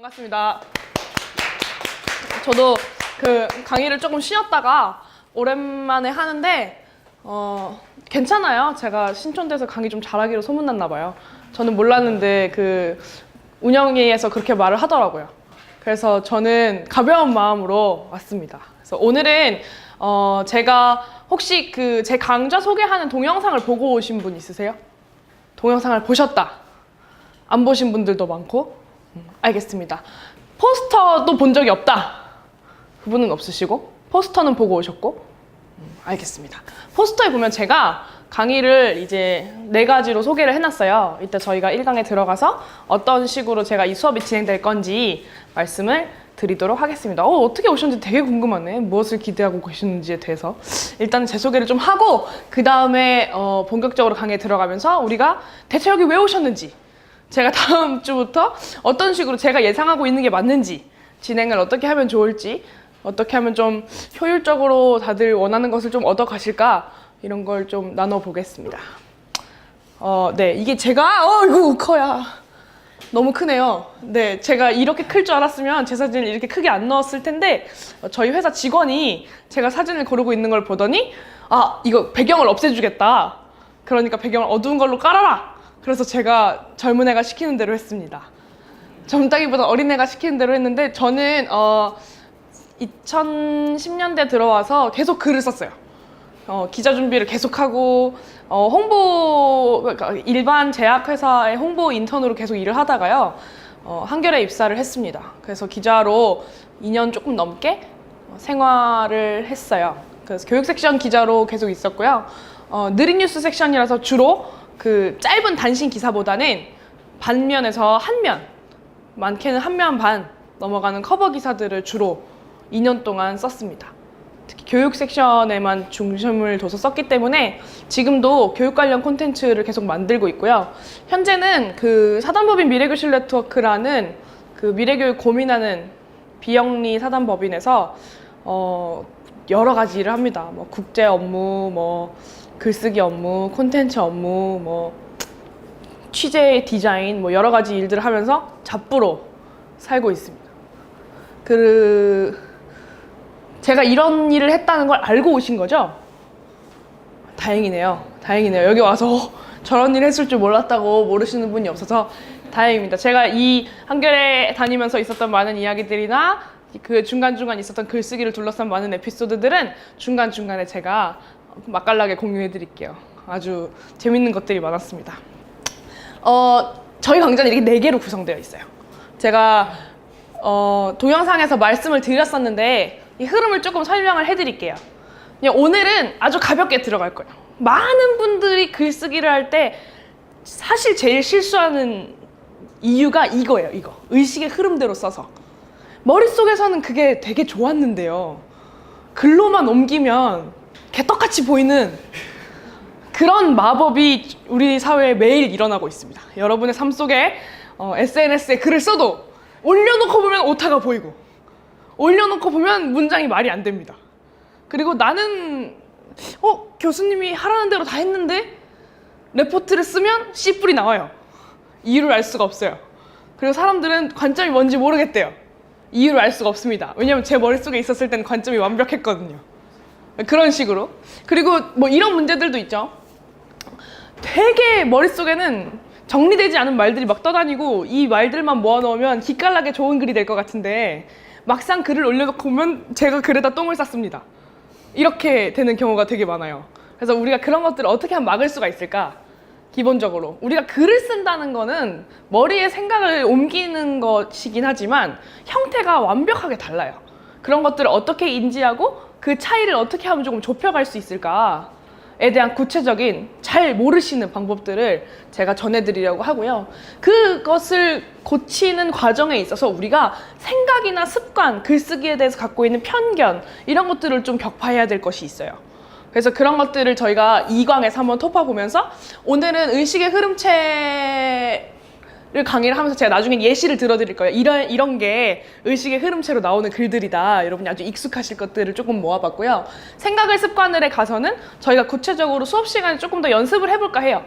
반갑습니다. 저도 그 강의를 조금 쉬었다가 오랜만에 하는데 괜찮아요. 제가 신촌대에서 강의 좀 잘하기로 소문났나 봐요. 저는 몰랐는데 그 운영위에서 그렇게 말을 하더라고요. 그래서 저는 가벼운 마음으로 왔습니다. 그래서 오늘은 제가 혹시 그 제 강좌 소개하는 동영상을 보고 오신 분 있으세요? 동영상을 보셨다. 안 보신 분들도 많고. 알겠습니다. 포스터도 본 적이 없다. 그분은 없으시고 포스터는 보고 오셨고. 알겠습니다. 포스터에 보면 제가 강의를 이제 4가지로 소개를 해놨어요. 이때 저희가 1강에 들어가서 어떤 식으로 제가 이 수업이 진행될 건지 말씀을 드리도록 하겠습니다. 어떻게 오셨는지 되게 궁금하네. 무엇을 기대하고 계시는지에 대해서. 일단 제 소개를 좀 하고 그 다음에 본격적으로 강의에 들어가면서 우리가 대체 여기 왜 오셨는지, 제가 다음 주부터 어떤 식으로 제가 예상하고 있는 게 맞는지, 진행을 어떻게 하면 좋을지, 어떻게 하면 좀 효율적으로 다들 원하는 것을 좀 얻어 가실까, 이런 걸 좀 나눠보겠습니다. 네, 이게 제가 이거 커야 너무 크네요. 네, 제가 이렇게 클 줄 알았으면 제 사진을 이렇게 크게 안 넣었을 텐데 저희 회사 직원이 제가 사진을 고르고 있는 걸 보더니 이거 배경을 없애주겠다. 그러니까 배경을 어두운 걸로 깔아라. 그래서 제가 젊은 애가 시키는 대로 했습니다. 젊다기보다 어린 애가 시키는 대로 했는데 저는 2010년대 들어와서 계속 글을 썼어요. 기자 준비를 계속하고 그러니까 일반 제약회사의 홍보 인턴으로 계속 일을 하다가요. 한겨레에 입사를 했습니다. 그래서 기자로 2년 조금 넘게 생활을 했어요. 그래서 교육 섹션 기자로 계속 있었고요. 느린 뉴스 섹션이라서 주로 그 짧은 단신 기사보다는 반면에서 한 면, 많게는 한 면 반 넘어가는 커버 기사들을 주로 2년 동안 썼습니다. 특히 교육 섹션에만 중심을 둬서 썼기 때문에 지금도 교육 관련 콘텐츠를 계속 만들고 있고요. 현재는 그 사단법인 미래교실 네트워크라는 그 미래교육 고민하는 비영리 사단법인에서 여러 가지 일을 합니다. 뭐 국제 업무, 뭐 글쓰기 업무, 콘텐츠 업무, 뭐 취재 디자인, 뭐 여러 가지 일들을 하면서 잡부로 살고 있습니다. 제가 이런 일을 했다는 걸 알고 오신 거죠? 다행이네요. 다행이네요. 여기 와서 저런 일 했을 줄 몰랐다고 모르시는 분이 없어서 다행입니다. 제가 이 한겨레 다니면서 있었던 많은 이야기들이나 그 중간중간 있었던 글쓰기를 둘러싼 많은 에피소드들은 중간중간에 제가 맛깔나게 공유해 드릴게요. 아주 재밌는 것들이 많았습니다. 저희 강좌는 이렇게 4개로 구성되어 있어요. 제가 동영상에서 말씀을 드렸었는데 이 흐름을 조금 설명을 해드릴게요. 그냥 오늘은 아주 가볍게 들어갈 거예요. 많은 분들이 글쓰기를 할 때 사실 제일 실수하는 이유가 이거예요. 이거. 의식의 흐름대로 써서. 머릿속에서는 그게 되게 좋았는데요. 글로만 옮기면 개떡같이 보이는 그런 마법이 우리 사회에 매일 일어나고 있습니다. 여러분의 삶 속에 SNS에 글을 써도 올려놓고 보면 오타가 보이고, 올려놓고 보면 문장이 말이 안 됩니다. 그리고 나는 교수님이 하라는 대로 다 했는데 레포트를 쓰면 C뿔이 나와요. 이유를 알 수가 없어요. 그리고 사람들은 관점이 뭔지 모르겠대요. 이유를 알 수가 없습니다. 왜냐면 제 머릿속에 있었을 때는 관점이 완벽했거든요. 그런 식으로. 그리고 뭐 이런 문제들도 있죠. 되게 머릿속에는 정리되지 않은 말들이 막 떠다니고 이 말들만 모아놓으면 기깔나게 좋은 글이 될 것 같은데 막상 글을 올려놓고 보면 제가 글에다 똥을 쌌습니다. 이렇게 되는 경우가 되게 많아요. 그래서 우리가 그런 것들을 어떻게 하면 막을 수가 있을까? 기본적으로 우리가 글을 쓴다는 거는 머리에 생각을 옮기는 것이긴 하지만 형태가 완벽하게 달라요. 그런 것들을 어떻게 인지하고 그 차이를 어떻게 하면 조금 좁혀갈 수 있을까에 대한 구체적인 잘 모르시는 방법들을 제가 전해드리려고 하고요. 그것을 고치는 과정에 있어서 우리가 생각이나 습관, 글쓰기에 대해서 갖고 있는 편견, 이런 것들을 좀 격파해야 될 것이 있어요. 그래서 그런 것들을 저희가 2강에서 한번 톱어보면서 오늘은 의식의 흐름체를 강의를 하면서 제가 나중에 예시를 들어드릴 거예요. 이런 게 의식의 흐름체로 나오는 글들이다. 여러분이 아주 익숙하실 것들을 조금 모아봤고요. 생각을 습관을에 가서는 저희가 구체적으로 수업 시간에 조금 더 연습을 해볼까 해요.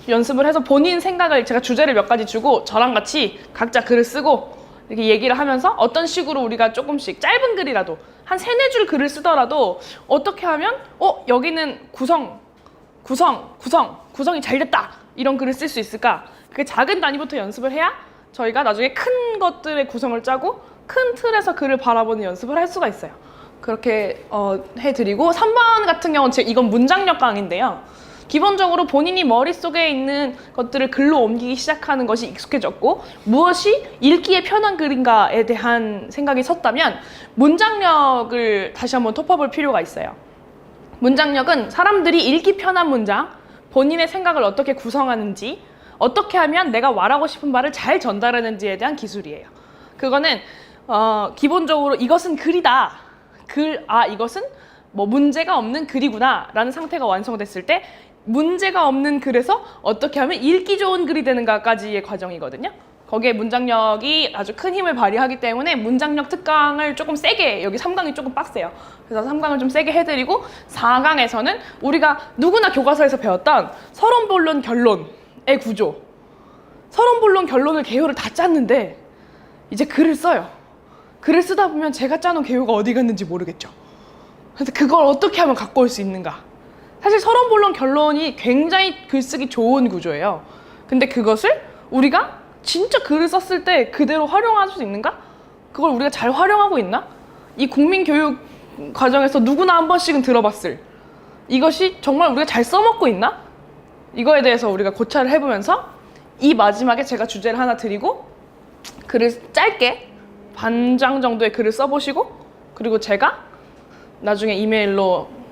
연습을 해서 본인 생각을 제가 주제를 몇 가지 주고 저랑 같이 각자 글을 쓰고 이렇게 얘기를 하면서 어떤 식으로 우리가 조금씩 짧은 글이라도 한 3-4줄 글을 쓰더라도 어떻게 하면 여기는 구성이 잘 됐다 이런 글을 쓸 수 있을까? 그게 작은 단위부터 연습을 해야 저희가 나중에 큰 것들의 구성을 짜고 큰 틀에서 글을 바라보는 연습을 할 수가 있어요. 그렇게 해드리고 3번 같은 경우는 이건 문장력 강의인데요. 기본적으로 본인이 머릿속에 있는 것들을 글로 옮기기 시작하는 것이 익숙해졌고 무엇이 읽기에 편한 글인가에 대한 생각이 섰다면 문장력을 다시 한번 톱어볼 필요가 있어요. 문장력은 사람들이 읽기 편한 문장, 본인의 생각을 어떻게 구성하는지, 어떻게 하면 내가 말하고 싶은 말을 잘 전달하는지에 대한 기술이에요. 그거는 기본적으로 이것은 글이다. 이것은 뭐 문제가 없는 글이구나 라는 상태가 완성됐을 때 문제가 없는 글에서 어떻게 하면 읽기 좋은 글이 되는가까지의 과정이거든요. 거기에 문장력이 아주 큰 힘을 발휘하기 때문에 문장력 특강을 조금 세게, 여기 3강이 조금 빡세요. 그래서 3강을 좀 세게 해드리고 4강에서는 우리가 누구나 교과서에서 배웠던 서론, 본론, 결론의 구조, 서론, 본론, 결론을 개요를 다 짰는데 이제 글을 써요. 글을 쓰다 보면 제가 짜놓은 개요가 어디 갔는지 모르겠죠. 그래서 그걸 어떻게 하면 갖고 올 수 있는가. 사실 서론, 본론, 결론이 굉장히 글쓰기 좋은 구조예요. 근데 그것을 우리가 진짜 글을 썼을 때 그대로 활용할 수 있는가? 그걸 우리가 잘 활용하고 있나? 이 국민교육 과정에서 누구나 한 번씩은 들어봤을 이것이 정말 우리가 잘 써먹고 있나? 이거에 대해서 우리가 고찰을 해보면서 이 마지막에 제가 주제를 하나 드리고 글을 짧게 반장 정도의 글을 써보시고 그리고 제가 나중에 이메일로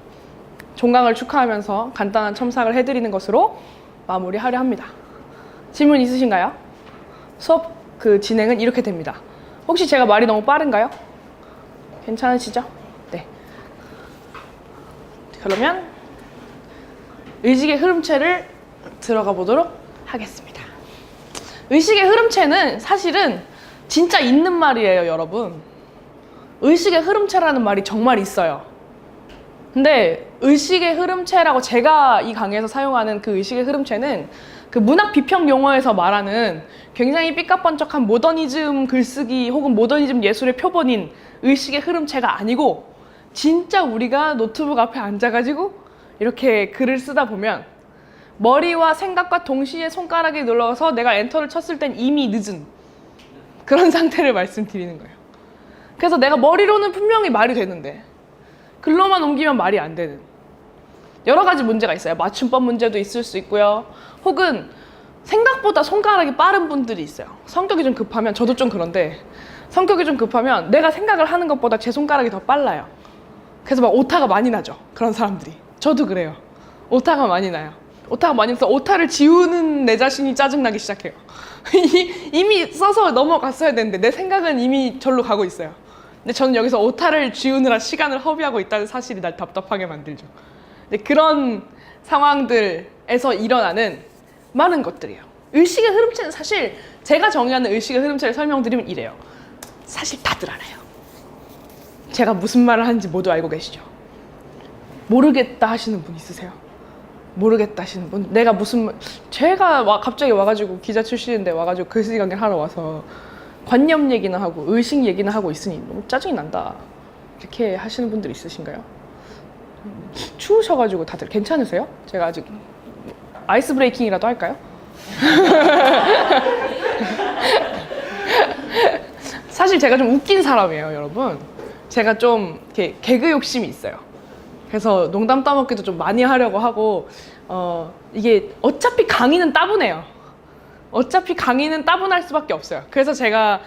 종강을 축하하면서 간단한 첨삭을 해드리는 것으로 마무리하려 합니다. 질문 있으신가요? 수업 진행은 이렇게 됩니다. 혹시 제가 말이 너무 빠른가요? 괜찮으시죠? 네. 그러면 의식의 흐름체를 들어가 보도록 하겠습니다. 의식의 흐름체는 사실은 진짜 있는 말이에요, 여러분. 의식의 흐름체라는 말이 정말 있어요. 근데 의식의 흐름체라고 제가 이 강의에서 사용하는 그 의식의 흐름체는 그 문학 비평 용어에서 말하는 굉장히 삐까뻔쩍한 모더니즘 글쓰기 혹은 모더니즘 예술의 표본인 의식의 흐름체가 아니고 진짜 우리가 노트북 앞에 앉아가지고 이렇게 글을 쓰다 보면 머리와 생각과 동시에 손가락이 눌러서 내가 엔터를 쳤을 땐 이미 늦은 그런 상태를 말씀드리는 거예요. 그래서 내가 머리로는 분명히 말이 되는데 글로만 옮기면 말이 안 되는 여러 가지 문제가 있어요. 맞춤법 문제도 있을 수 있고요. 혹은 생각보다 손가락이 빠른 분들이 있어요. 성격이 좀 급하면, 저도 좀 그런데 성격이 좀 급하면 내가 생각을 하는 것보다 제 손가락이 더 빨라요. 그래서 막 오타가 많이 나죠. 그런 사람들이. 저도 그래요. 오타가 많이 나요. 오타가 많이 나서 오타를 지우는 내 자신이 짜증나기 시작해요. 이미 써서 넘어갔어야 되는데 내 생각은 이미 절로 가고 있어요. 근데 저는 여기서 오타를 지우느라 시간을 허비하고 있다는 사실이 날 답답하게 만들죠. 근데 그런 상황들에서 일어나는 많은 것들이에요. 의식의 흐름체는 사실 제가 정의하는 의식의 흐름체를 설명드리면 이래요. 사실 다들 알아요. 제가 무슨 말을 하는지 모두 알고 계시죠? 모르겠다 하시는 분 있으세요? 모르겠다 하시는 분? 내가 제가 갑자기 와가지고 기자 출신인데 와가지고 글쓰기 강의를 하러 와서 관념 얘기나 하고 의식 얘기나 하고 있으니 너무 짜증이 난다 이렇게 하시는 분들 있으신가요? 추우셔가지고 다들 괜찮으세요? 제가 아직 아이스 브레이킹이라도 할까요? 사실 제가 좀 웃긴 사람이에요, 여러분. 제가 좀 이렇게 개그 욕심이 있어요. 그래서 농담 따먹기도 좀 많이 하려고 하고 이게 어차피 강의는 따분해요. 어차피 강의는 따분할 수밖에 없어요. 그래서 제가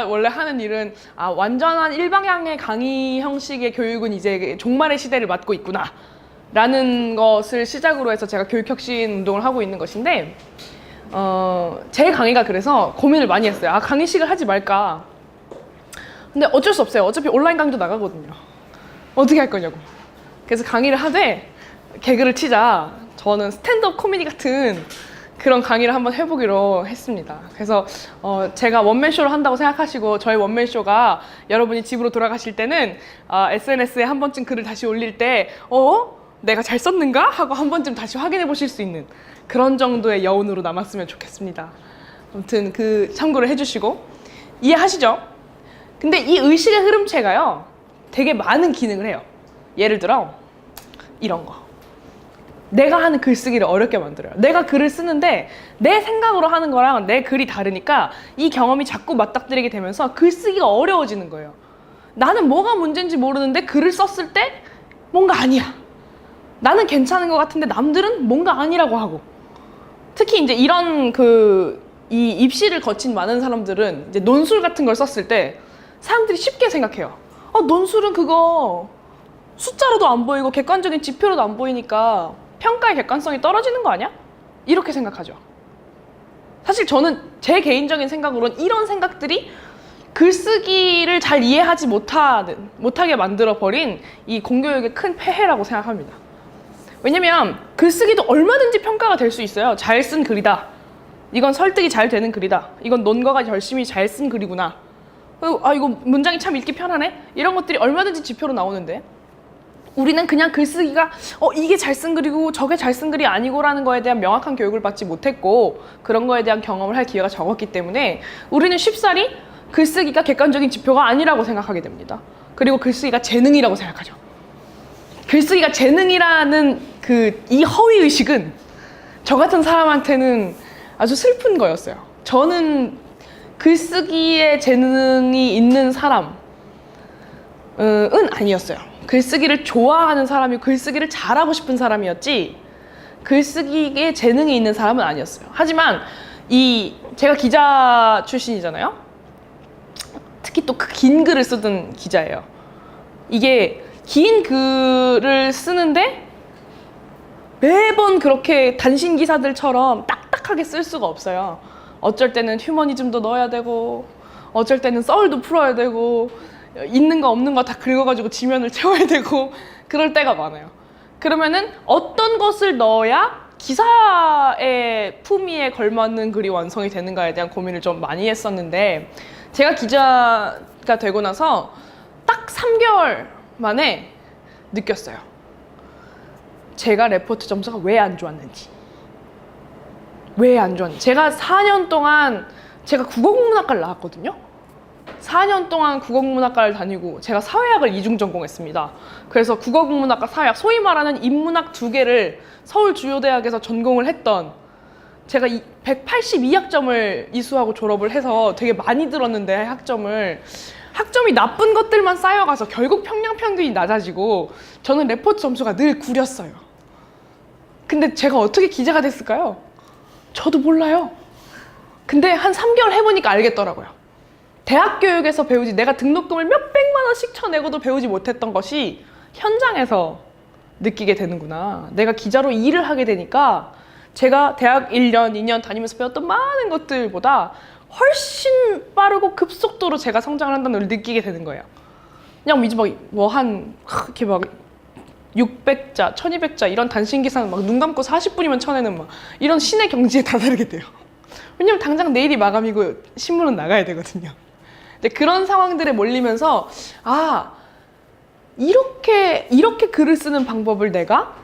원래 하는 일은 완전한 일방향의 강의 형식의 교육은 이제 종말의 시대를 맞고 있구나 라는 것을 시작으로 해서 제가 교육혁신 운동을 하고 있는 것인데 제 강의가 그래서 고민을 많이 했어요. 강의식을 하지 말까. 근데 어쩔 수 없어요. 어차피 온라인 강의도 나가거든요. 어떻게 할 거냐고. 그래서 강의를 하되 개그를 치자. 저는 스탠드업 코미디 같은 그런 강의를 한번 해보기로 했습니다. 그래서 제가 원맨쇼를 한다고 생각하시고 저희 원맨쇼가 여러분이 집으로 돌아가실 때는 SNS에 한 번쯤 글을 다시 올릴 때 내가 잘 썼는가? 하고 한 번쯤 다시 확인해 보실 수 있는 그런 정도의 여운으로 남았으면 좋겠습니다. 아무튼 참고를 해주시고 이해하시죠? 근데 이 의식의 흐름체가요, 되게 많은 기능을 해요. 예를 들어 이런 거. 내가 하는 글쓰기를 어렵게 만들어요. 내가 글을 쓰는데 내 생각으로 하는 거랑 내 글이 다르니까 이 경험이 자꾸 맞닥뜨리게 되면서 글쓰기가 어려워지는 거예요. 나는 뭐가 문제인지 모르는데 글을 썼을 때 뭔가 아니야. 나는 괜찮은 것 같은데 남들은 뭔가 아니라고 하고. 특히 이제 이런 이 입시를 거친 많은 사람들은 이제 논술 같은 걸 썼을 때 사람들이 쉽게 생각해요. 논술은 그거 숫자로도 안 보이고 객관적인 지표로도 안 보이니까 평가의 객관성이 떨어지는 거 아니야? 이렇게 생각하죠. 사실 저는 제 개인적인 생각으로는 이런 생각들이 글쓰기를 잘 이해하지 못하게 만들어버린 이 공교육의 큰 폐해라고 생각합니다. 왜냐면 글쓰기도 얼마든지 평가가 될 수 있어요. 잘 쓴 글이다. 이건 설득이 잘 되는 글이다. 이건 논거가 열심히 잘 쓴 글이구나. 이거 문장이 참 읽기 편하네? 이런 것들이 얼마든지 지표로 나오는데 우리는 그냥 글쓰기가 이게 잘 쓴 글이고 저게 잘 쓴 글이 아니고라는 거에 대한 명확한 교육을 받지 못했고 그런 거에 대한 경험을 할 기회가 적었기 때문에 우리는 쉽사리 글쓰기가 객관적인 지표가 아니라고 생각하게 됩니다. 그리고 글쓰기가 재능이라고 생각하죠. 글쓰기가 재능이라는 이 허위의식은 저 같은 사람한테는 아주 슬픈 거였어요. 저는 글쓰기에 재능이 있는 사람은 아니었어요. 글쓰기를 좋아하는 사람이고 글쓰기를 잘하고 싶은 사람이었지 글쓰기에 재능이 있는 사람은 아니었어요. 하지만 제가 기자 출신이잖아요. 특히 또 긴 글을 쓰던 기자예요. 이게 긴 글을 쓰는데 매번 그렇게 단신 기사들처럼 딱딱하게 쓸 수가 없어요. 어쩔 때는 휴머니즘도 넣어야 되고 어쩔 때는 썰도 풀어야 되고 있는 거 없는 거 다 긁어가지고 지면을 채워야 되고 그럴 때가 많아요. 그러면은 어떤 것을 넣어야 기사의 품위에 걸맞는 글이 완성이 되는가에 대한 고민을 좀 많이 했었는데 제가 기자가 되고 나서 딱 3개월 만에 느꼈어요. 제가 레포트 점수가 왜 안 좋았는지. 왜 안 좋았는지. 제가 4년 동안 제가 국어국문학과를 나왔거든요. 4년 동안 국어국문학과를 다니고 제가 사회학을 이중 전공했습니다. 그래서 국어국문학과 사회학, 소위 말하는 인문학 2개를 서울주요대학에서 전공을 했던 제가 182학점을 이수하고 졸업을 해서 되게 많이 들었는데 학점이 나쁜 것들만 쌓여가서 결국 평량평균이 낮아지고 저는 레포트 점수가 늘 구렸어요. 근데 제가 어떻게 기자가 됐을까요? 저도 몰라요. 근데 한 3개월 해보니까 알겠더라고요. 대학 교육에서 배우지 내가 등록금을 몇백만 원씩 쳐내고도 배우지 못했던 것이 현장에서 느끼게 되는구나. 내가 기자로 일을 하게 되니까 제가 대학 1년, 2년 다니면서 배웠던 많은 것들보다 훨씬 빠르고 급속도로 제가 성장을 한다는 걸 느끼게 되는 거예요. 그냥 이제 이렇게 600자, 1200자 이런 단신 기사는 눈 감고 40분이면 쳐내는 이런 신의 경지에 다다르게 돼요. 왜냐면 당장 내일이 마감이고 신문은 나가야 되거든요. 근데 그런 상황들에 몰리면서 이렇게 글을 쓰는 방법을 내가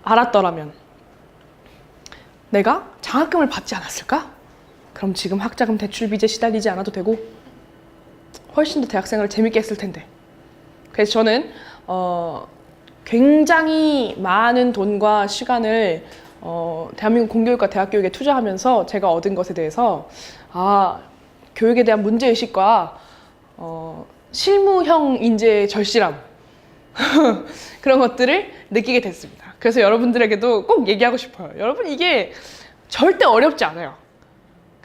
알았더라면 내가 장학금을 받지 않았을까? 그럼 지금 학자금 대출 빚에 시달리지 않아도 되고 훨씬 더 대학생활을 재밌게 했을 텐데. 그래서 저는 굉장히 많은 돈과 시간을 대한민국 공교육과 대학교육에 투자하면서 제가 얻은 것에 대해서 교육에 대한 문제의식과 실무형 인재의 절실함 그런 것들을 느끼게 됐습니다. 그래서 여러분들에게도 꼭 얘기하고 싶어요. 여러분, 이게 절대 어렵지 않아요.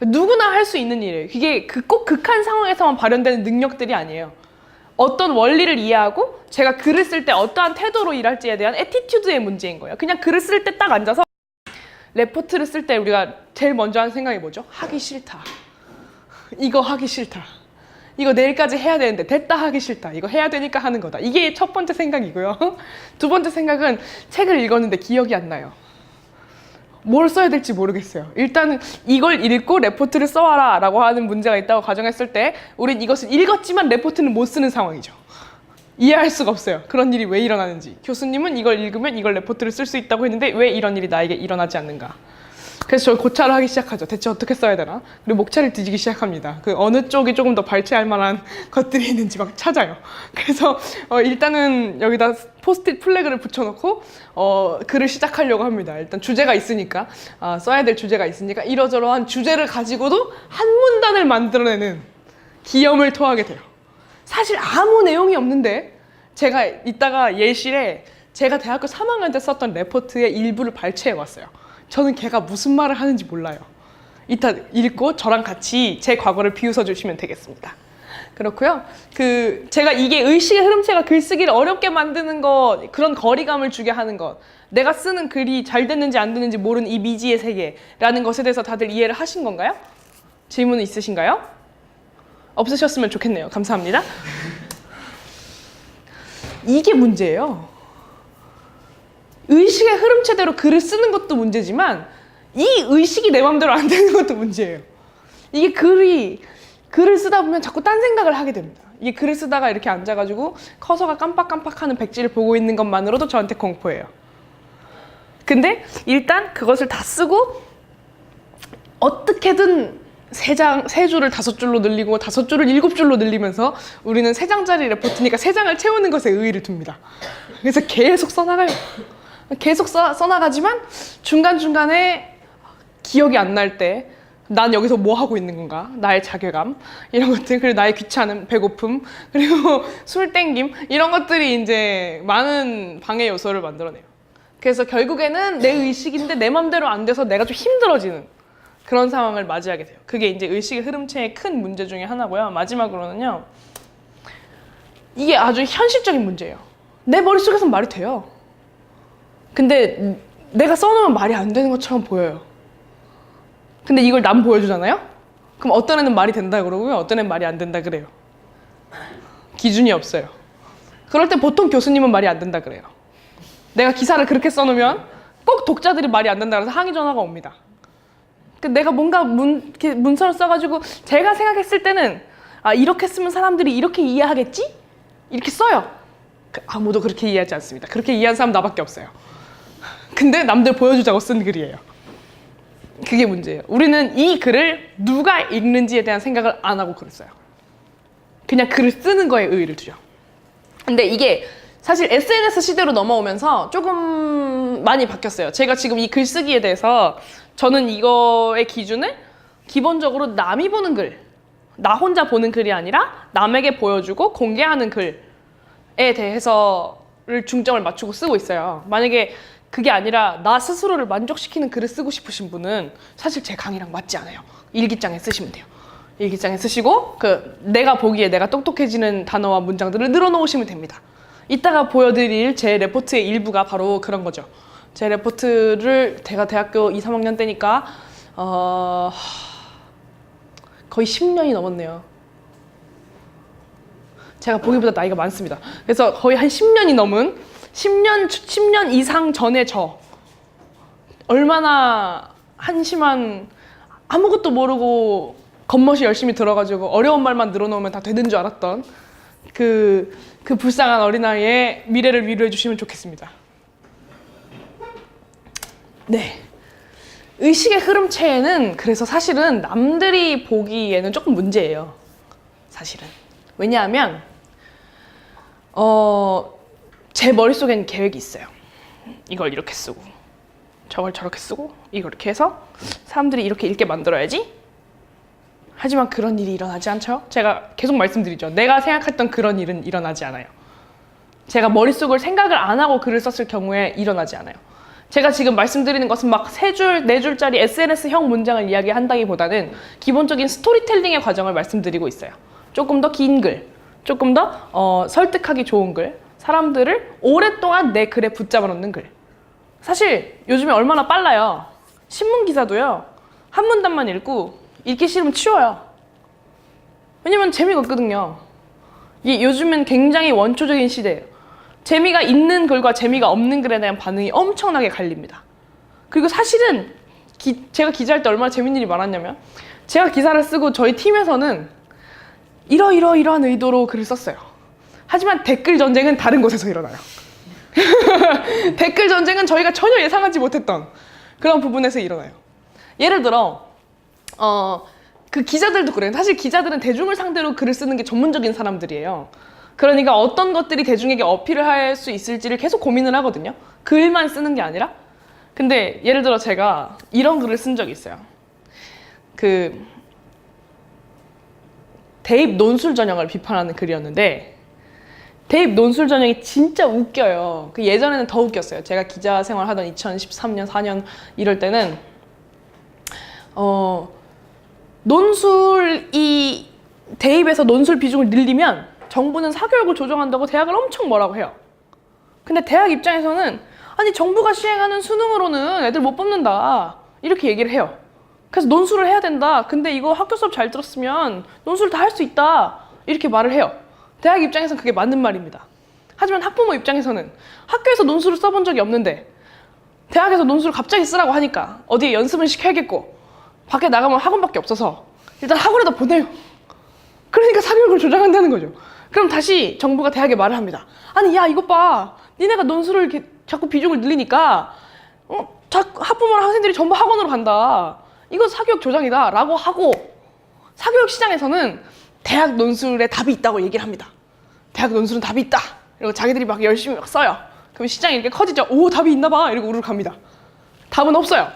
누구나 할 수 있는 일이에요. 이게 꼭 극한 상황에서만 발현되는 능력들이 아니에요. 어떤 원리를 이해하고 제가 글을 쓸 때 어떠한 태도로 일할지에 대한 애티튜드의 문제인 거예요. 그냥 글을 쓸 때 딱 앉아서 레포트를 쓸 때 우리가 제일 먼저 하는 생각이 뭐죠? 하기 싫다. 이거 하기 싫다. 이거 내일까지 해야 되는데 됐다 하기 싫다. 이거 해야 되니까 하는 거다. 이게 첫 번째 생각이고요. 두 번째 생각은 책을 읽었는데 기억이 안 나요. 뭘 써야 될지 모르겠어요. 일단은 이걸 읽고 레포트를 써와라 라고 하는 문제가 있다고 가정했을 때 우린 이것을 읽었지만 레포트는 못 쓰는 상황이죠. 이해할 수가 없어요. 그런 일이 왜 일어나는지. 교수님은 이걸 읽으면 이걸 레포트를 쓸 수 있다고 했는데 왜 이런 일이 나에게 일어나지 않는가. 그래서 저 고찰을 하기 시작하죠. 대체 어떻게 써야 되나? 그리고 목차를 뒤지기 시작합니다. 그 어느 쪽이 조금 더 발췌할 만한 것들이 있는지 막 찾아요. 그래서 일단은 여기다 포스트잇 플래그를 붙여놓고 글을 시작하려고 합니다. 일단 주제가 있으니까 써야 될 주제가 있으니까 이러저러한 주제를 가지고도 한 문단을 만들어내는 기염을 토하게 돼요. 사실 아무 내용이 없는데 제가 이따가 예실에 제가 대학교 3학년 때 썼던 레포트의 일부를 발췌해 왔어요. 저는 걔가 무슨 말을 하는지 몰라요. 이따 읽고 저랑 같이 제 과거를 비웃어 주시면 되겠습니다. 그렇고요. 제가 이게 의식의 흐름체가 글쓰기를 어렵게 만드는 것, 그런 거리감을 주게 하는 것, 내가 쓰는 글이 잘 됐는지 안 됐는지 모르는 이 미지의 세계라는 것에 대해서 다들 이해를 하신 건가요? 질문은 있으신가요? 없으셨으면 좋겠네요. 감사합니다. 이게 문제예요. 의식의 흐름체대로 글을 쓰는 것도 문제지만 이 의식이 내 맘대로 안 되는 것도 문제예요. 이게 글을 쓰다 보면 자꾸 딴 생각을 하게 됩니다. 이게 글을 쓰다가 이렇게 앉아가지고 커서가 깜빡깜빡하는 백지를 보고 있는 것만으로도 저한테 공포예요. 근데 일단 그것을 다 쓰고 어떻게든 세 줄을 5줄로 늘리고 5줄을 7줄로 늘리면서 우리는 3장짜리 레포트니까 3장을 채우는 것에 의의를 둡니다. 그래서 계속 써나가요. 계속 써나가지만 중간중간에 기억이 안 날 때 난 여기서 뭐 하고 있는 건가? 나의 자괴감 이런 것들, 그리고 나의 귀찮음, 배고픔, 그리고 술 땡김 이런 것들이 이제 많은 방해 요소를 만들어내요. 그래서 결국에는 내 의식인데 내 맘대로 안 돼서 내가 좀 힘들어지는 그런 상황을 맞이하게 돼요. 그게 이제 의식의 흐름체의 큰 문제 중에 하나고요. 마지막으로는요. 이게 아주 현실적인 문제예요. 내 머릿속에선 말이 돼요. 근데 내가 써놓으면 말이 안 되는 것처럼 보여요. 근데 이걸 남 보여주잖아요? 그럼 어떤 애는 말이 된다 그러고요. 어떤 애는 말이 안 된다 그래요. 기준이 없어요. 그럴 때 보통 교수님은 말이 안 된다 그래요. 내가 기사를 그렇게 써놓으면 꼭 독자들이 말이 안 된다 그래서 항의 전화가 옵니다. 내가 뭔가 문서를 써가지고 제가 생각했을 때는 이렇게 쓰면 사람들이 이렇게 이해하겠지? 이렇게 써요. 아무도 그렇게 이해하지 않습니다. 그렇게 이해한 사람 나밖에 없어요. 근데 남들 보여주자고 쓴 글이에요. 그게 문제예요. 우리는 이 글을 누가 읽는지에 대한 생각을 안 하고 글을 써요. 그냥 글을 쓰는 거에 의의를 두죠. 근데 이게 사실 SNS 시대로 넘어오면서 조금 많이 바뀌었어요. 제가 지금 이 글쓰기에 대해서 저는 이거의 기준을 기본적으로 남이 보는 글, 나 혼자 보는 글이 아니라 남에게 보여주고 공개하는 글에 대해서를 중점을 맞추고 쓰고 있어요. 만약에 그게 아니라 나 스스로를 만족시키는 글을 쓰고 싶으신 분은 사실 제 강의랑 맞지 않아요. 일기장에 쓰시면 돼요. 일기장에 쓰시고 내가 보기에 내가 똑똑해지는 단어와 문장들을 늘어놓으시면 됩니다. 이따가 보여드릴 제 레포트의 일부가 바로 그런 거죠. 제 레포트를 제가 대학교 2, 3학년 때니까 거의 10년이 넘었네요. 제가 보기보다 나이가 많습니다. 그래서 거의 한 10년이 넘은 10년 이상 전에 얼마나 한심한 아무것도 모르고 겉멋이 열심히 들어가지고 어려운 말만 늘어놓으면 다 되는 줄 알았던 그 불쌍한 어린아이의 미래를 위로해 주시면 좋겠습니다. 네. 의식의 흐름체에는 그래서 사실은 남들이 보기에는 조금 문제예요. 사실은. 왜냐하면 제 머릿속에는 계획이 있어요. 이걸 이렇게 쓰고 저걸 저렇게 쓰고 이걸 이렇게 해서 사람들이 이렇게 읽게 만들어야지. 하지만 그런 일이 일어나지 않죠? 제가 계속 말씀드리죠. 내가 생각했던 그런 일은 일어나지 않아요. 제가 머릿속을 생각을 안 하고 글을 썼을 경우에 일어나지 않아요. 제가 지금 말씀드리는 것은 막 3줄, 4줄짜리 SNS형 문장을 이야기한다기보다는 기본적인 스토리텔링의 과정을 말씀드리고 있어요. 조금 더 긴 글, 조금 더 설득하기 좋은 글, 사람들을 오랫동안 내 글에 붙잡아 놓는 글. 사실 요즘에 얼마나 빨라요. 신문 기사도요. 한 문단만 읽고 읽기 싫으면 치워요. 왜냐면 재미가 없거든요. 요즘은 굉장히 원초적인 시대예요. 재미가 있는 글과 재미가 없는 글에 대한 반응이 엄청나게 갈립니다. 그리고 사실은 제가 기자할 때 얼마나 재밌는 일이 많았냐면 제가 기사를 쓰고 저희 팀에서는 이러한 의도로 글을 썼어요. 하지만 댓글 전쟁은 다른 곳에서 일어나요. 댓글 전쟁은 저희가 전혀 예상하지 못했던 그런 부분에서 일어나요. 예를 들어 그 기자들도 그래요. 사실 기자들은 대중을 상대로 글을 쓰는 게 전문적인 사람들이에요. 그러니까 어떤 것들이 대중에게 어필을 할 수 있을지를 계속 고민을 하거든요. 글만 쓰는 게 아니라. 근데 예를 들어 제가 이런 글을 쓴 적이 있어요. 그 대입 논술 전형을 비판하는 글이었는데 대입 논술 전형이 진짜 웃겨요. 그 예전에는 더 웃겼어요. 제가 기자 생활하던 2013년, 4년 이럴 때는 논술이 대입에서 논술 비중을 늘리면 정부는 사교육을 조정한다고 대학을 엄청 뭐라고 해요. 근데 대학 입장에서는 아니 정부가 시행하는 수능으로는 애들 못 뽑는다 이렇게 얘기를 해요. 그래서 논술을 해야 된다. 근데 이거 학교 수업 잘 들었으면 논술 다 할 수 있다 이렇게 말을 해요. 대학 입장에서는 그게 맞는 말입니다. 하지만 학부모 입장에서는 학교에서 논술을 써본 적이 없는데 대학에서 논술을 갑자기 쓰라고 하니까 어디에 연습을 시켜야겠고 밖에 나가면 학원밖에 없어서 일단 학원에다 보내요. 그러니까 사교육을 조장한다는 거죠. 그럼 다시 정부가 대학에 말을 합니다. 아니 야 이것 봐. 니네가 논술을 이렇게 자꾸 비중을 늘리니까 학부모랑 학생들이 전부 학원으로 간다. 이거 사교육 조장이다 라고 하고 사교육 시장에서는 대학 논술에 답이 있다고 얘기를 합니다. 대학 논술은 답이 있다. 이러고 자기들이 막 열심히 막 써요. 그럼 시장이 이렇게 커지죠. 오 답이 있나 봐 이러고 우르르 갑니다. 답은 없어요.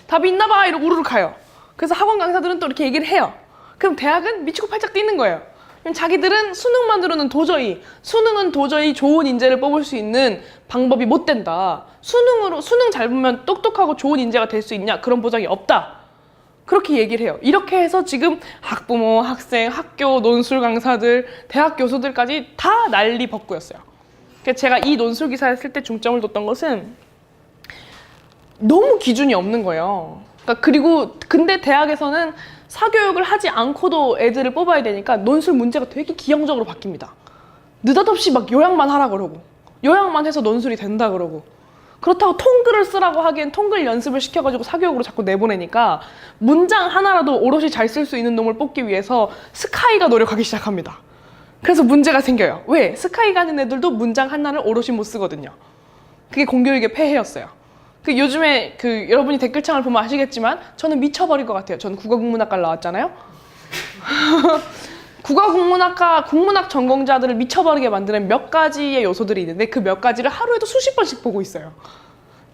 답이 있나 봐 이러고 우르르 가요. 그래서 학원 강사들은 또 이렇게 얘기를 해요. 그럼 대학은 미치고 팔짝 뛰는 거예요. 그럼 자기들은 수능은 도저히 좋은 인재를 뽑을 수 있는 방법이 못 된다. 수능 잘 보면 똑똑하고 좋은 인재가 될 수 있냐? 그런 보장이 없다. 그렇게 얘기를 해요. 이렇게 해서 지금 학부모, 학생, 학교, 논술 강사들, 대학 교수들까지 다 난리 법구였어요. 그래서 제가 이 논술 기사를 쓸 때 중점을 뒀던 것은 너무 기준이 없는 거예요. 그러니까 근데 대학에서는 사교육을 하지 않고도 애들을 뽑아야 되니까 논술 문제가 되게 기형적으로 바뀝니다. 느닷없이 막 요약만 하라 그러고 요약만 해서 논술이 된다 그러고 그렇다고 통글을 쓰라고 하기엔 통글 연습을 시켜가지고 사교육으로 자꾸 내보내니까 문장 하나라도 오롯이 잘 쓸 수 있는 놈을 뽑기 위해서 스카이가 노력하기 시작합니다. 그래서 문제가 생겨요. 왜? 스카이 가는 애들도 문장 하나를 오롯이 못 쓰거든요. 그게 공교육의 폐해였어요. 요즘에 여러분이 댓글창을 보면 아시겠지만 저는 미쳐버릴 것 같아요. 저는 국어국문학과를 나왔잖아요. 국어국문학과 국문학 전공자들을 미쳐버리게 만드는 몇 가지의 요소들이 있는데 그 몇 가지를 하루에도 수십 번씩 보고 있어요.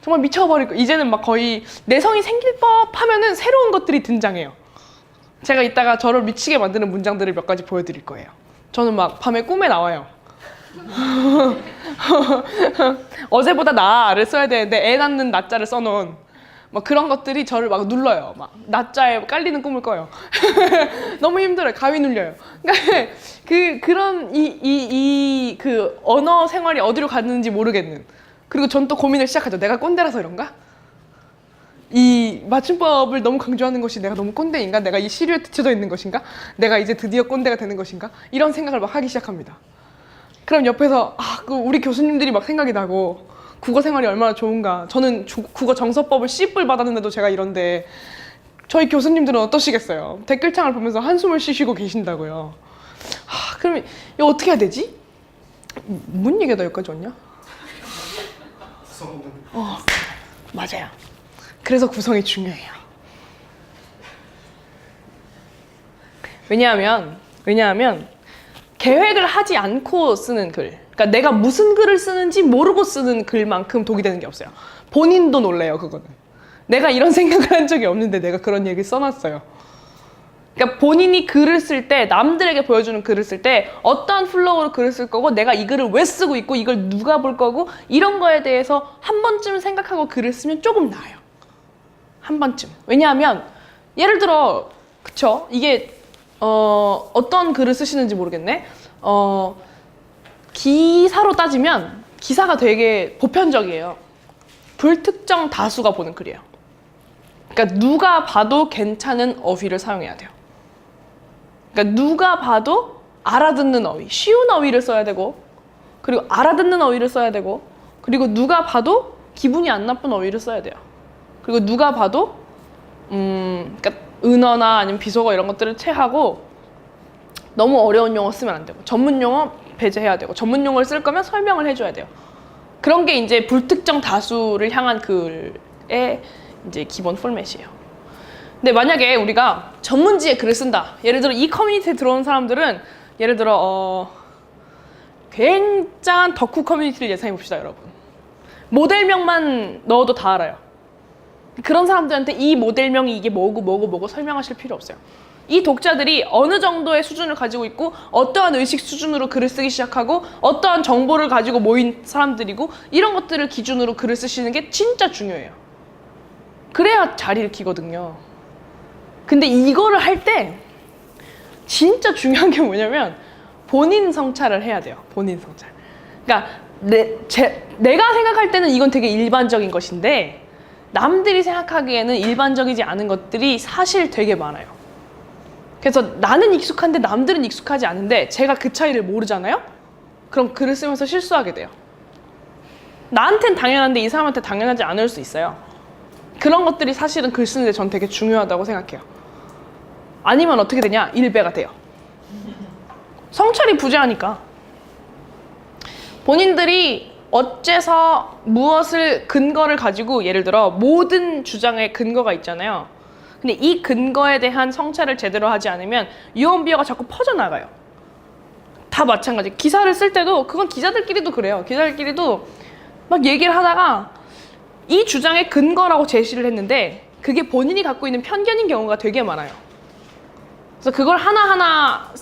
정말 미쳐버릴 거. 이제는 막 거의 내성이 생길 법 하면은 새로운 것들이 등장해요. 제가 이따가 저를 미치게 만드는 문장들을 몇 가지 보여드릴 거예요. 저는 막 밤에 꿈에 나와요. 어제보다 나를 써야 되는데 애 낳는 낮자를 써놓은 막 그런 것들이 저를 막 눌러요. 막 낮자에 깔리는 꿈을 꿔요. 너무 힘들어요. 가위 눌려요. 그러니까 그런 그 언어 생활이 어디로 갔는지 모르겠는. 그리고 전 또 고민을 시작하죠. 내가 꼰대라서 이런가? 이 맞춤법을 너무 강조하는 것이 내가 너무 꼰대인가? 내가 이 시류에 뒤쳐져 있는 것인가? 내가 이제 드디어 꼰대가 되는 것인가? 이런 생각을 막 하기 시작합니다. 그럼 옆에서 우리 교수님들이 막 생각이 나고 국어 생활이 얼마나 좋은가. 저는 국어 정서법을 C뿔 받았는데도 제가 이런데 저희 교수님들은 어떠시겠어요? 댓글창을 보면서 한숨을 쉬시고 계신다고요. 그럼 이거 어떻게 해야 되지? 뭔 얘기가 여기까지 왔냐? 맞아요. 그래서 구성이 중요해요. 왜냐하면 계획을 하지 않고 쓰는 글, 그러니까 내가 무슨 글을 쓰는지 모르고 쓰는 글만큼 독이 되는 게 없어요. 본인도 놀래요. 그거는 내가 이런 생각을 한 적이 없는데 내가 그런 얘기를 써놨어요. 그러니까 본인이 글을 쓸 때, 남들에게 보여주는 글을 쓸 때 어떠한 플로우로 글을 쓸 거고 내가 이 글을 왜 쓰고 있고 이걸 누가 볼 거고 이런 거에 대해서 한 번쯤 생각하고 글을 쓰면 조금 나아요. 한 번쯤. 왜냐하면 예를 들어 그쵸? 이게 어떤 글을 쓰시는지 모르겠네. 기사로 따지면 기사가 되게 보편적이에요. 불특정 다수가 보는 글이에요. 그러니까 누가 봐도 괜찮은 어휘를 사용해야 돼요. 그러니까 누가 봐도 알아듣는 어휘, 쉬운 어휘를 써야 되고, 그리고 알아듣는 어휘를 써야 되고, 그리고 누가 봐도 기분이 안 나쁜 어휘를 써야 돼요. 그리고 누가 봐도 그러니까 은어나 아니면 비속어 이런 것들을 체하고 너무 어려운 용어 쓰면 안 되고 전문 용어 배제해야 되고 전문 용어를 쓸 거면 설명을 해줘야 돼요. 그런 게 이제 불특정 다수를 향한 글의 이제 기본 포맷이에요. 근데 만약에 우리가 전문지에 글을 쓴다. 예를 들어 이 커뮤니티에 들어온 사람들은 예를 들어 굉장한 덕후 커뮤니티를 예상해 봅시다, 여러분. 모델명만 넣어도 다 알아요. 그런 사람들한테 이 모델명이 이게 뭐고 설명하실 필요 없어요. 이 독자들이 어느 정도의 수준을 가지고 있고 어떠한 의식 수준으로 글을 쓰기 시작하고 어떠한 정보를 가지고 모인 사람들이고 이런 것들을 기준으로 글을 쓰시는 게 진짜 중요해요. 그래야 잘 읽히거든요. 근데 이거를 할 때 진짜 중요한 게 뭐냐면 본인 성찰을 해야 돼요. 본인 성찰. 그러니까 내가 생각할 때는 이건 되게 일반적인 것인데 남들이 생각하기에는 일반적이지 않은 것들이 사실 되게 많아요. 그래서 나는 익숙한데 남들은 익숙하지 않은데 제가 그 차이를 모르잖아요? 그럼 글을 쓰면서 실수하게 돼요. 나한텐 당연한데 이 사람한테 당연하지 않을 수 있어요. 그런 것들이 사실은 글 쓰는데 전 되게 중요하다고 생각해요. 아니면 어떻게 되냐? 일배가 돼요. 성찰이 부재하니까. 본인들이 어째서 무엇을 근거를 가지고 예를 들어 모든 주장에 근거가 있잖아요. 근데 이 근거에 대한 성찰을 제대로 하지 않으면 유언비어가 자꾸 퍼져나가요. 다 마찬가지. 기사를 쓸 때도 그건 기자들끼리도 그래요. 기자들끼리도 막 얘기를 하다가 이 주장의 근거라고 제시를 했는데 그게 본인이 갖고 있는 편견인 경우가 되게 많아요. 그래서 그걸 하나하나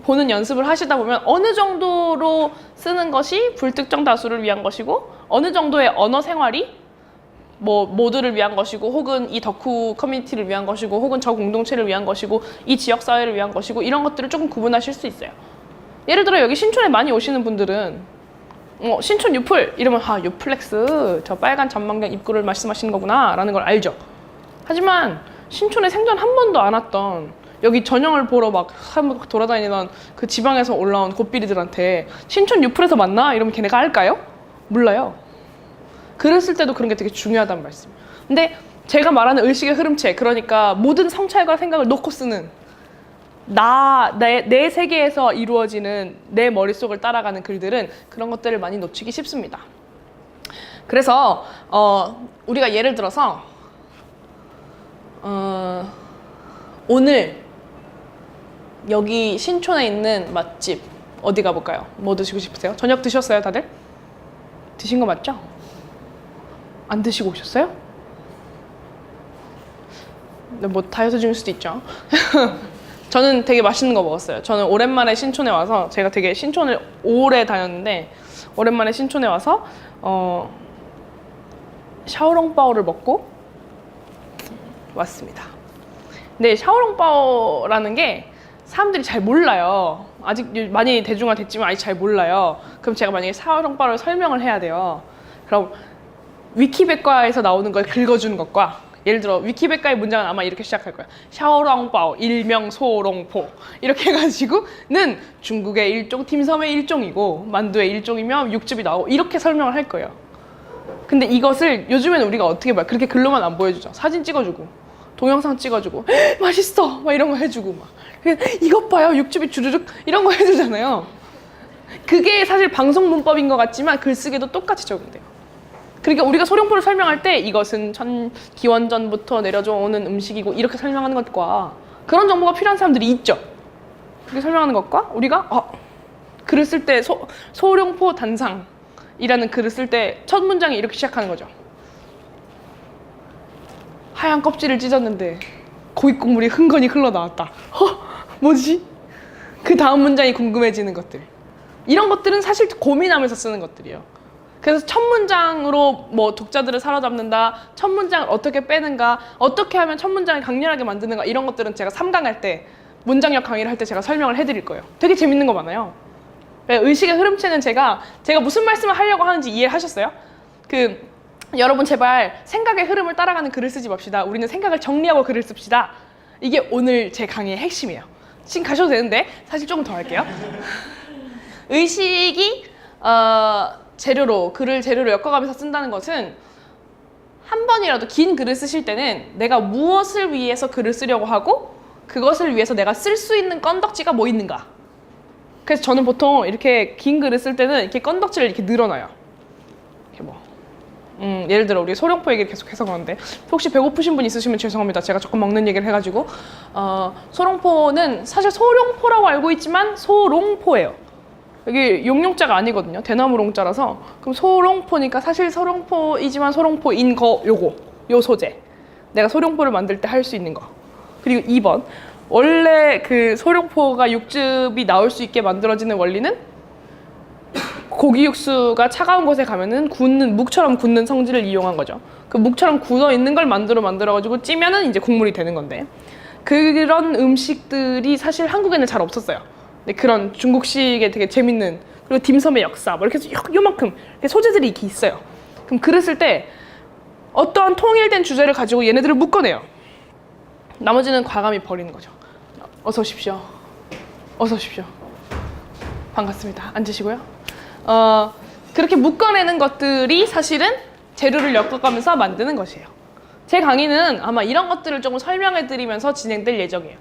보는 연습을 하시다 보면 어느 정도로 쓰는 것이 불특정 다수를 위한 것이고 어느 정도의 언어 생활이 뭐 모두를 위한 것이고 혹은 이 덕후 커뮤니티를 위한 것이고 혹은 저 공동체를 위한 것이고 이 지역사회를 위한 것이고 이런 것들을 조금 구분하실 수 있어요. 예를 들어 여기 신촌에 많이 오시는 분들은 신촌 유플 이러면 유플렉스 저 빨간 전망경 입구를 말씀하시는 거구나 라는 걸 알죠. 하지만 신촌에 생전 한 번도 안 왔던 여기 전형을 보러 막 돌아다니던 그 지방에서 올라온 곱비리들한테 신촌 유플에서 만나? 이러면 걔네가 알까요? 몰라요. 글을 쓸 때도 그런 게 되게 중요하단 말씀. 근데 제가 말하는 의식의 흐름체, 그러니까 모든 성찰과 생각을 놓고 쓰는 내 세계에서 이루어지는 내 머릿속을 따라가는 글들은 그런 것들을 많이 놓치기 쉽습니다. 그래서 우리가 예를 들어서 오늘 여기 신촌에 있는 맛집 어디 가볼까요? 뭐 드시고 싶으세요? 저녁 드셨어요, 다들? 드신 거 맞죠? 안 드시고 오셨어요? 뭐 다이어트 중일 수도 있죠. 저는 되게 맛있는 거 먹었어요. 저는 오랜만에 신촌에 와서 제가 되게 신촌을 오래 다녔는데 오랜만에 신촌에 와서 샤오롱바오를 먹고 왔습니다. 근데 샤오롱바오라는 게 사람들이 잘 몰라요. 아직 많이 대중화됐지만 아직 잘 몰라요. 그럼 제가 만약에 샤오롱바오를 설명을 해야 돼요. 그럼 위키백과에서 나오는 걸 긁어주는 것과 예를 들어 위키백과의 문장은 아마 이렇게 시작할 거야. 샤오롱바오 일명 소롱포 이렇게 해가지고는 중국의 일종 팀섬의 일종이고 만두의 일종이며 육즙이 나오고 이렇게 설명을 할 거예요. 근데 이것을 요즘에는 우리가 어떻게 봐요? 그렇게 글로만 안 보여주죠. 사진 찍어주고 동영상 찍어주고 맛있어 막 이런 거 해주고 막 이것 봐요 육즙이 주르륵 이런 거 해주잖아요. 그게 사실 방송 문법인 것 같지만 글쓰기도 똑같이 적용돼요. 그러니까 우리가 소룡포를 설명할 때 이것은 기원전부터 내려져 오는 음식이고 이렇게 설명하는 것과 그런 정보가 필요한 사람들이 있죠. 그렇게 설명하는 것과 우리가 글을 쓸 때 소룡포 단상이라는 글을 쓸 때 첫 문장이 이렇게 시작하는 거죠. 하얀 껍질을 찢었는데 고기 국물이 흥건히 흘러나왔다. 뭐지? 그 다음 문장이 궁금해지는 것들. 이런 것들은 사실 고민하면서 쓰는 것들이에요. 그래서 첫 문장으로 뭐 독자들을 사로잡는다, 첫 문장을 어떻게 빼는가, 어떻게 하면 첫 문장을 강렬하게 만드는가 이런 것들은 제가 3강 할 때 문장력 강의를 할 때 제가 설명을 해드릴 거예요. 되게 재밌는 거 많아요. 의식의 흐름체는 제가 무슨 말씀을 하려고 하는지 이해하셨어요? 여러분 제발 생각의 흐름을 따라가는 글을 쓰지 맙시다. 우리는 생각을 정리하고 글을 씁시다. 이게 오늘 제 강의의 핵심이에요. 지금 가셔도 되는데 사실 조금 더 할게요. 의식이 글을 재료로 엮어가면서 쓴다는 것은 한 번이라도 긴 글을 쓰실 때는 내가 무엇을 위해서 글을 쓰려고 하고 그것을 위해서 내가 쓸 수 있는 건덕지가 뭐 있는가. 그래서 저는 보통 이렇게 긴 글을 쓸 때는 이렇게 건덕지를 이렇게 늘어놔요. 이렇게 예를 들어 우리 소룡포 얘기를 계속해서 그런데 혹시 배고프신 분 있으시면 죄송합니다. 제가 조금 먹는 얘기를 해가지고 소룡포는 사실 소룡포라고 알고 있지만 소롱포예요. 여기 용용자가 아니거든요. 대나무롱자라서 그럼 소롱포니까 사실 소룡포이지만 소룡포인 거 요 소재. 내가 소룡포를 만들 때 할 수 있는 거. 그리고 2번 원래 그 소룡포가 육즙이 나올 수 있게 만들어지는 원리는 고기 육수가 차가운 곳에 가면은 묵처럼 굳는 성질을 이용한 거죠. 그 묵처럼 굳어 있는 걸 만들어가지고 찌면은 이제 국물이 되는 건데 그런 음식들이 사실 한국에는 잘 없었어요. 근데 그런 중국식의 되게 재밌는 그리고 딤섬의 역사 뭐 이렇게 해서 요만큼 소재들이 이렇게 있어요. 그럼 그랬을 때 어떠한 통일된 주제를 가지고 얘네들을 묶어내요. 나머지는 과감히 버리는 거죠. 어서 오십시오. 어서 오십시오. 반갑습니다. 앉으시고요. 그렇게 묶어내는 것들이 사실은 재료를 엮어가면서 만드는 것이에요. 제 강의는 아마 이런 것들을 조금 설명해드리면서 진행될 예정이에요.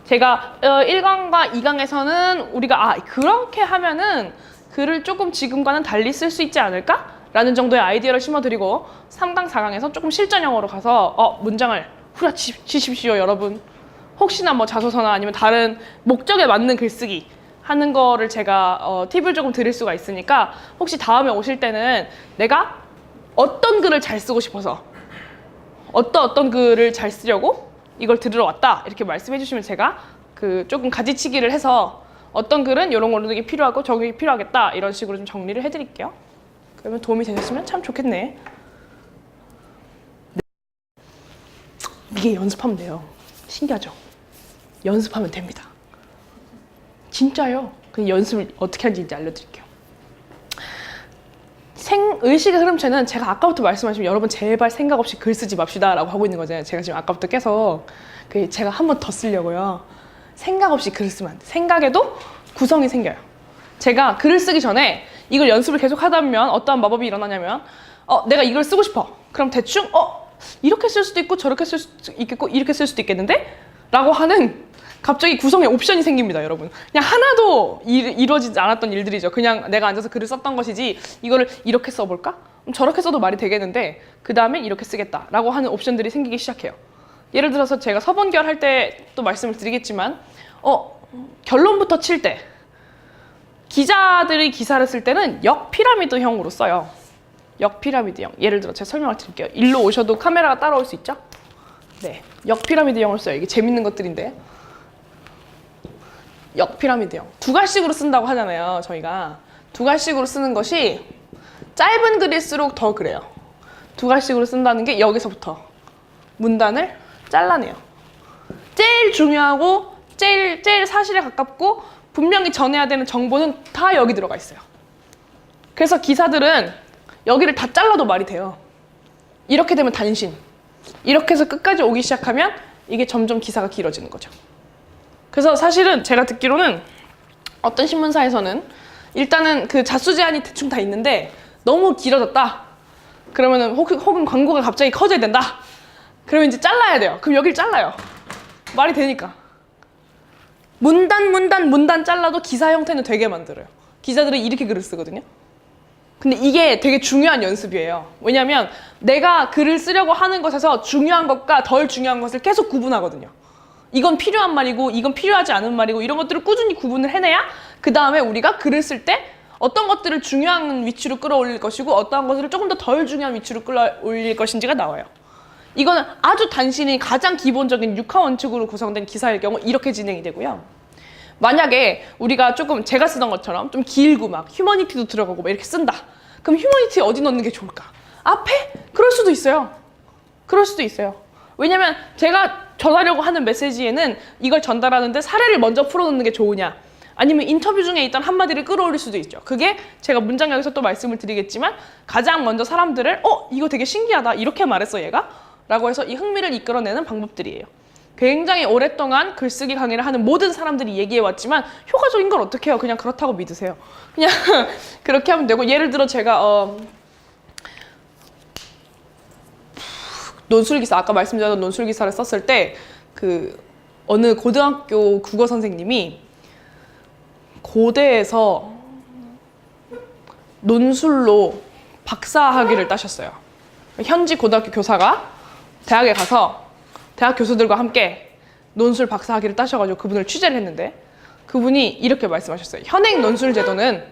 제가 1강과 2강에서는 우리가 그렇게 하면은 글을 조금 지금과는 달리 쓸 수 있지 않을까? 라는 정도의 아이디어를 심어드리고 3강, 4강에서 조금 실전형으로 가서 문장을 후려치십시오 여러분. 혹시나 뭐 자소서나 아니면 다른 목적에 맞는 글쓰기 하는 거를 제가 팁을 조금 드릴 수가 있으니까 혹시 다음에 오실 때는 내가 어떤 글을 잘 쓰고 싶어서 어떤 글을 잘 쓰려고 이걸 들으러 왔다 이렇게 말씀해 주시면 제가 조금 가지치기를 해서 어떤 글은 이런 걸로 이게 필요하고 저게 필요하겠다 이런 식으로 좀 정리를 해드릴게요. 그러면 도움이 되셨으면 참 좋겠네. 이게 연습하면 돼요. 신기하죠? 연습하면 됩니다. 진짜요. 그 연습을 어떻게 하는지 이제 알려드릴게요. 의식의 흐름체는 제가 아까부터 말씀하시면 여러분 제발 생각 없이 글 쓰지 맙시다 라고 하고 있는 거잖아요. 제가 지금 아까부터 계속 제가 한 번 더 쓰려고요. 생각 없이 글을 쓰면 안 돼. 생각에도 구성이 생겨요. 제가 글을 쓰기 전에 이걸 연습을 계속 하다 보면 어떠한 마법이 일어나냐면 내가 이걸 쓰고 싶어. 그럼 대충 이렇게 쓸 수도 있고 저렇게 쓸 수도 있겠고 이렇게 쓸 수도 있겠는데? 라고 하는 갑자기 구성에 옵션이 생깁니다, 여러분. 그냥 하나도 이루어지지 않았던 일들이죠. 그냥 내가 앉아서 글을 썼던 것이지 이거를 이렇게 써볼까? 저렇게 써도 말이 되겠는데 그 다음에 이렇게 쓰겠다라고 하는 옵션들이 생기기 시작해요. 예를 들어서 제가 서본결 할 때 또 말씀을 드리겠지만 결론부터 칠 때 기자들이 기사를 쓸 때는 역피라미드형으로 써요. 역피라미드형. 예를 들어 제가 설명을 드릴게요. 일로 오셔도 카메라가 따라올 수 있죠? 네, 역피라미드형을 써요. 이게 재밌는 것들인데 역피라미드형. 두 갈씩으로 쓴다고 하잖아요. 저희가 두 갈씩으로 쓰는 것이 짧은 글일수록 더 그래요. 두 갈씩으로 쓴다는 게 여기서부터 문단을 잘라내요. 제일 중요하고 제일 사실에 가깝고 분명히 전해야 되는 정보는 다 여기 들어가 있어요. 그래서 기사들은 여기를 다 잘라도 말이 돼요. 이렇게 되면 단신. 이렇게 해서 끝까지 오기 시작하면 이게 점점 기사가 길어지는 거죠. 그래서 사실은 제가 듣기로는 어떤 신문사에서는 일단은 그 자수 제한이 대충 다 있는데 너무 길어졌다. 그러면은 혹은 광고가 갑자기 커져야 된다. 그러면 이제 잘라야 돼요. 그럼 여기를 잘라요. 말이 되니까. 문단 잘라도 기사 형태는 되게 만들어요. 기자들은 이렇게 글을 쓰거든요. 근데 이게 되게 중요한 연습이에요. 왜냐면 내가 글을 쓰려고 하는 것에서 중요한 것과 덜 중요한 것을 계속 구분하거든요. 이건 필요한 말이고 이건 필요하지 않은 말이고 이런 것들을 꾸준히 구분을 해내야 그 다음에 우리가 글을 쓸 때 어떤 것들을 중요한 위치로 끌어올릴 것이고 어떤 것들을 조금 더 덜 중요한 위치로 끌어올릴 것인지가 나와요. 이거는 아주 단순히 가장 기본적인 육하 원칙으로 구성된 기사일 경우 이렇게 진행이 되고요. 만약에 우리가 조금 제가 쓰던 것처럼 좀 길고 막 휴머니티도 들어가고 막 이렇게 쓴다. 그럼 휴머니티 어디 넣는 게 좋을까? 앞에? 그럴 수도 있어요. 그럴 수도 있어요. 왜냐면 제가 전하려고 하는 메시지에는 이걸 전달하는데 사례를 먼저 풀어놓는 게 좋으냐 아니면 인터뷰 중에 있던 한마디를 끌어올릴 수도 있죠. 그게 제가 문장력에서 또 말씀을 드리겠지만 가장 먼저 사람들을 이거 되게 신기하다 이렇게 말했어 얘가? 라고 해서 이 흥미를 이끌어내는 방법들이에요. 굉장히 오랫동안 글쓰기 강의를 하는 모든 사람들이 얘기해왔지만 효과적인 걸 어떻게 해요? 그냥 그렇다고 믿으세요. 그냥 그렇게 하면 되고 예를 들어 제가 논술기사 아까 말씀드렸던 논술기사를 썼을 때 그 어느 고등학교 국어 선생님이 고대에서 논술로 박사학위를 따셨어요. 현지 고등학교 교사가 대학에 가서 대학 교수들과 함께 논술 박사학위를 따셔가지고 그분을 취재를 했는데 그분이 이렇게 말씀하셨어요. 현행 논술 제도는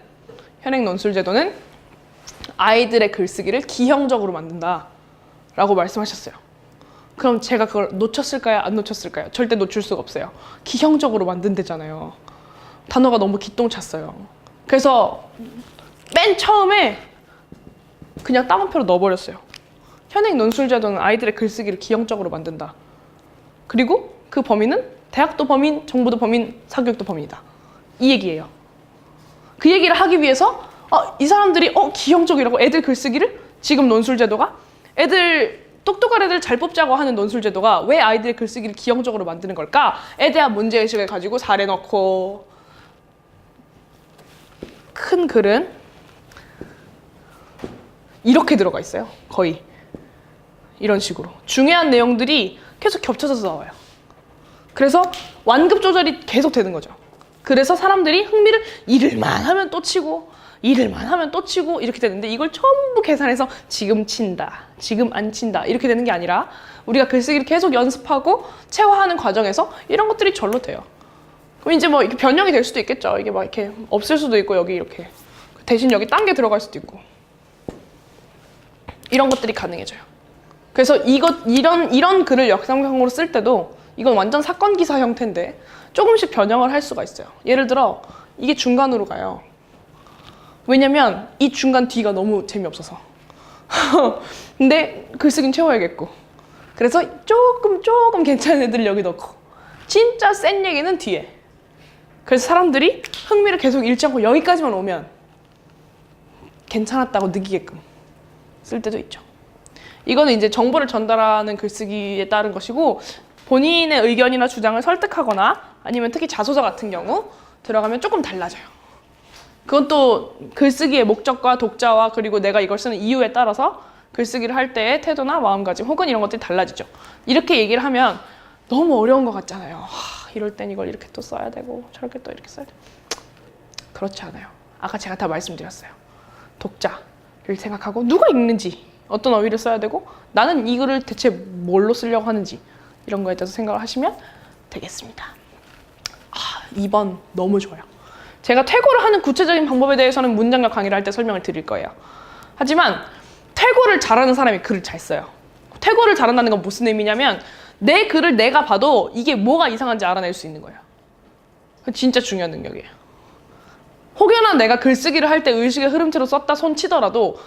아이들의 글쓰기를 기형적으로 만든다 라고 말씀하셨어요. 그럼 제가 그걸 놓쳤을까요? 안 놓쳤을까요? 절대 놓칠 수가 없어요. 기형적으로 만든대잖아요. 단어가 너무 기똥찼어요. 그래서 맨 처음에 그냥 따옴표로 넣어버렸어요. 현행 논술 제도는 아이들의 글쓰기를 기형적으로 만든다. 그리고 그 범인은 대학도 범인, 정부도 범인, 사교육도 범인이다. 이 얘기예요. 그 얘기를 하기 위해서 이 사람들이 기형적이라고 애들 글쓰기를 지금 논술 제도가 똑똑한 애들 잘 뽑자고 하는 논술 제도가 왜 아이들의 글쓰기를 기형적으로 만드는 걸까에 대한 문제의식을 가지고 사례 넣고 큰 글은 이렇게 들어가 있어요. 거의 이런 식으로 중요한 내용들이 계속 겹쳐져서 나와요. 그래서 완급 조절이 계속 되는 거죠. 그래서 사람들이 흥미를 잃을만 하면 또 치고 잃을만 하면 또 치고 이렇게 되는데 이걸 전부 계산해서 지금 친다, 지금 안 친다 이렇게 되는 게 아니라 우리가 글쓰기를 계속 연습하고 체화하는 과정에서 이런 것들이 절로 돼요. 그럼 이제 뭐 이렇게 변형이 될 수도 있겠죠. 이게 막 이렇게 없을 수도 있고 여기 이렇게 대신 여기 딴 게 들어갈 수도 있고 이런 것들이 가능해져요. 그래서 이런 글을 역삼강으로 쓸 때도 이건 완전 사건 기사 형태인데 조금씩 변형을 할 수가 있어요. 예를 들어 이게 중간으로 가요. 왜냐면 이 중간 뒤가 너무 재미없어서. 근데 글쓰기는 채워야겠고. 그래서 조금 괜찮은 애들 여기 넣고 진짜 센 얘기는 뒤에. 그래서 사람들이 흥미를 계속 잃지 않고 여기까지만 오면 괜찮았다고 느끼게끔 쓸 때도 있죠. 이거는 이제 정보를 전달하는 글쓰기에 따른 것이고 본인의 의견이나 주장을 설득하거나 아니면 특히 자소서 같은 경우 들어가면 조금 달라져요. 그건 또 글쓰기의 목적과 독자와 그리고 내가 이걸 쓰는 이유에 따라서 글쓰기를 할 때의 태도나 마음가짐 혹은 이런 것들이 달라지죠. 이렇게 얘기를 하면 너무 어려운 것 같잖아요. 이럴 땐 이걸 이렇게 또 써야 되고 저렇게 또 이렇게 써야 되고 그렇지 않아요. 아까 제가 다 말씀드렸어요. 독자를 생각하고 누가 읽는지 어떤 어휘를 써야 되고 나는 이 글을 대체 뭘로 쓰려고 하는지 이런 거에 대해서 생각을 하시면 되겠습니다. 2번 너무 좋아요. 제가 퇴고를 하는 구체적인 방법에 대해서는 문장력 강의를 할 때 설명을 드릴 거예요. 하지만 퇴고를 잘하는 사람이 글을 잘 써요. 퇴고를 잘한다는 건 무슨 의미냐면 내 글을 내가 봐도 이게 뭐가 이상한지 알아낼 수 있는 거예요. 진짜 중요한 능력이에요. 혹여나 내가 글쓰기를 할 때 의식의 흐름체로 썼다 손치더라도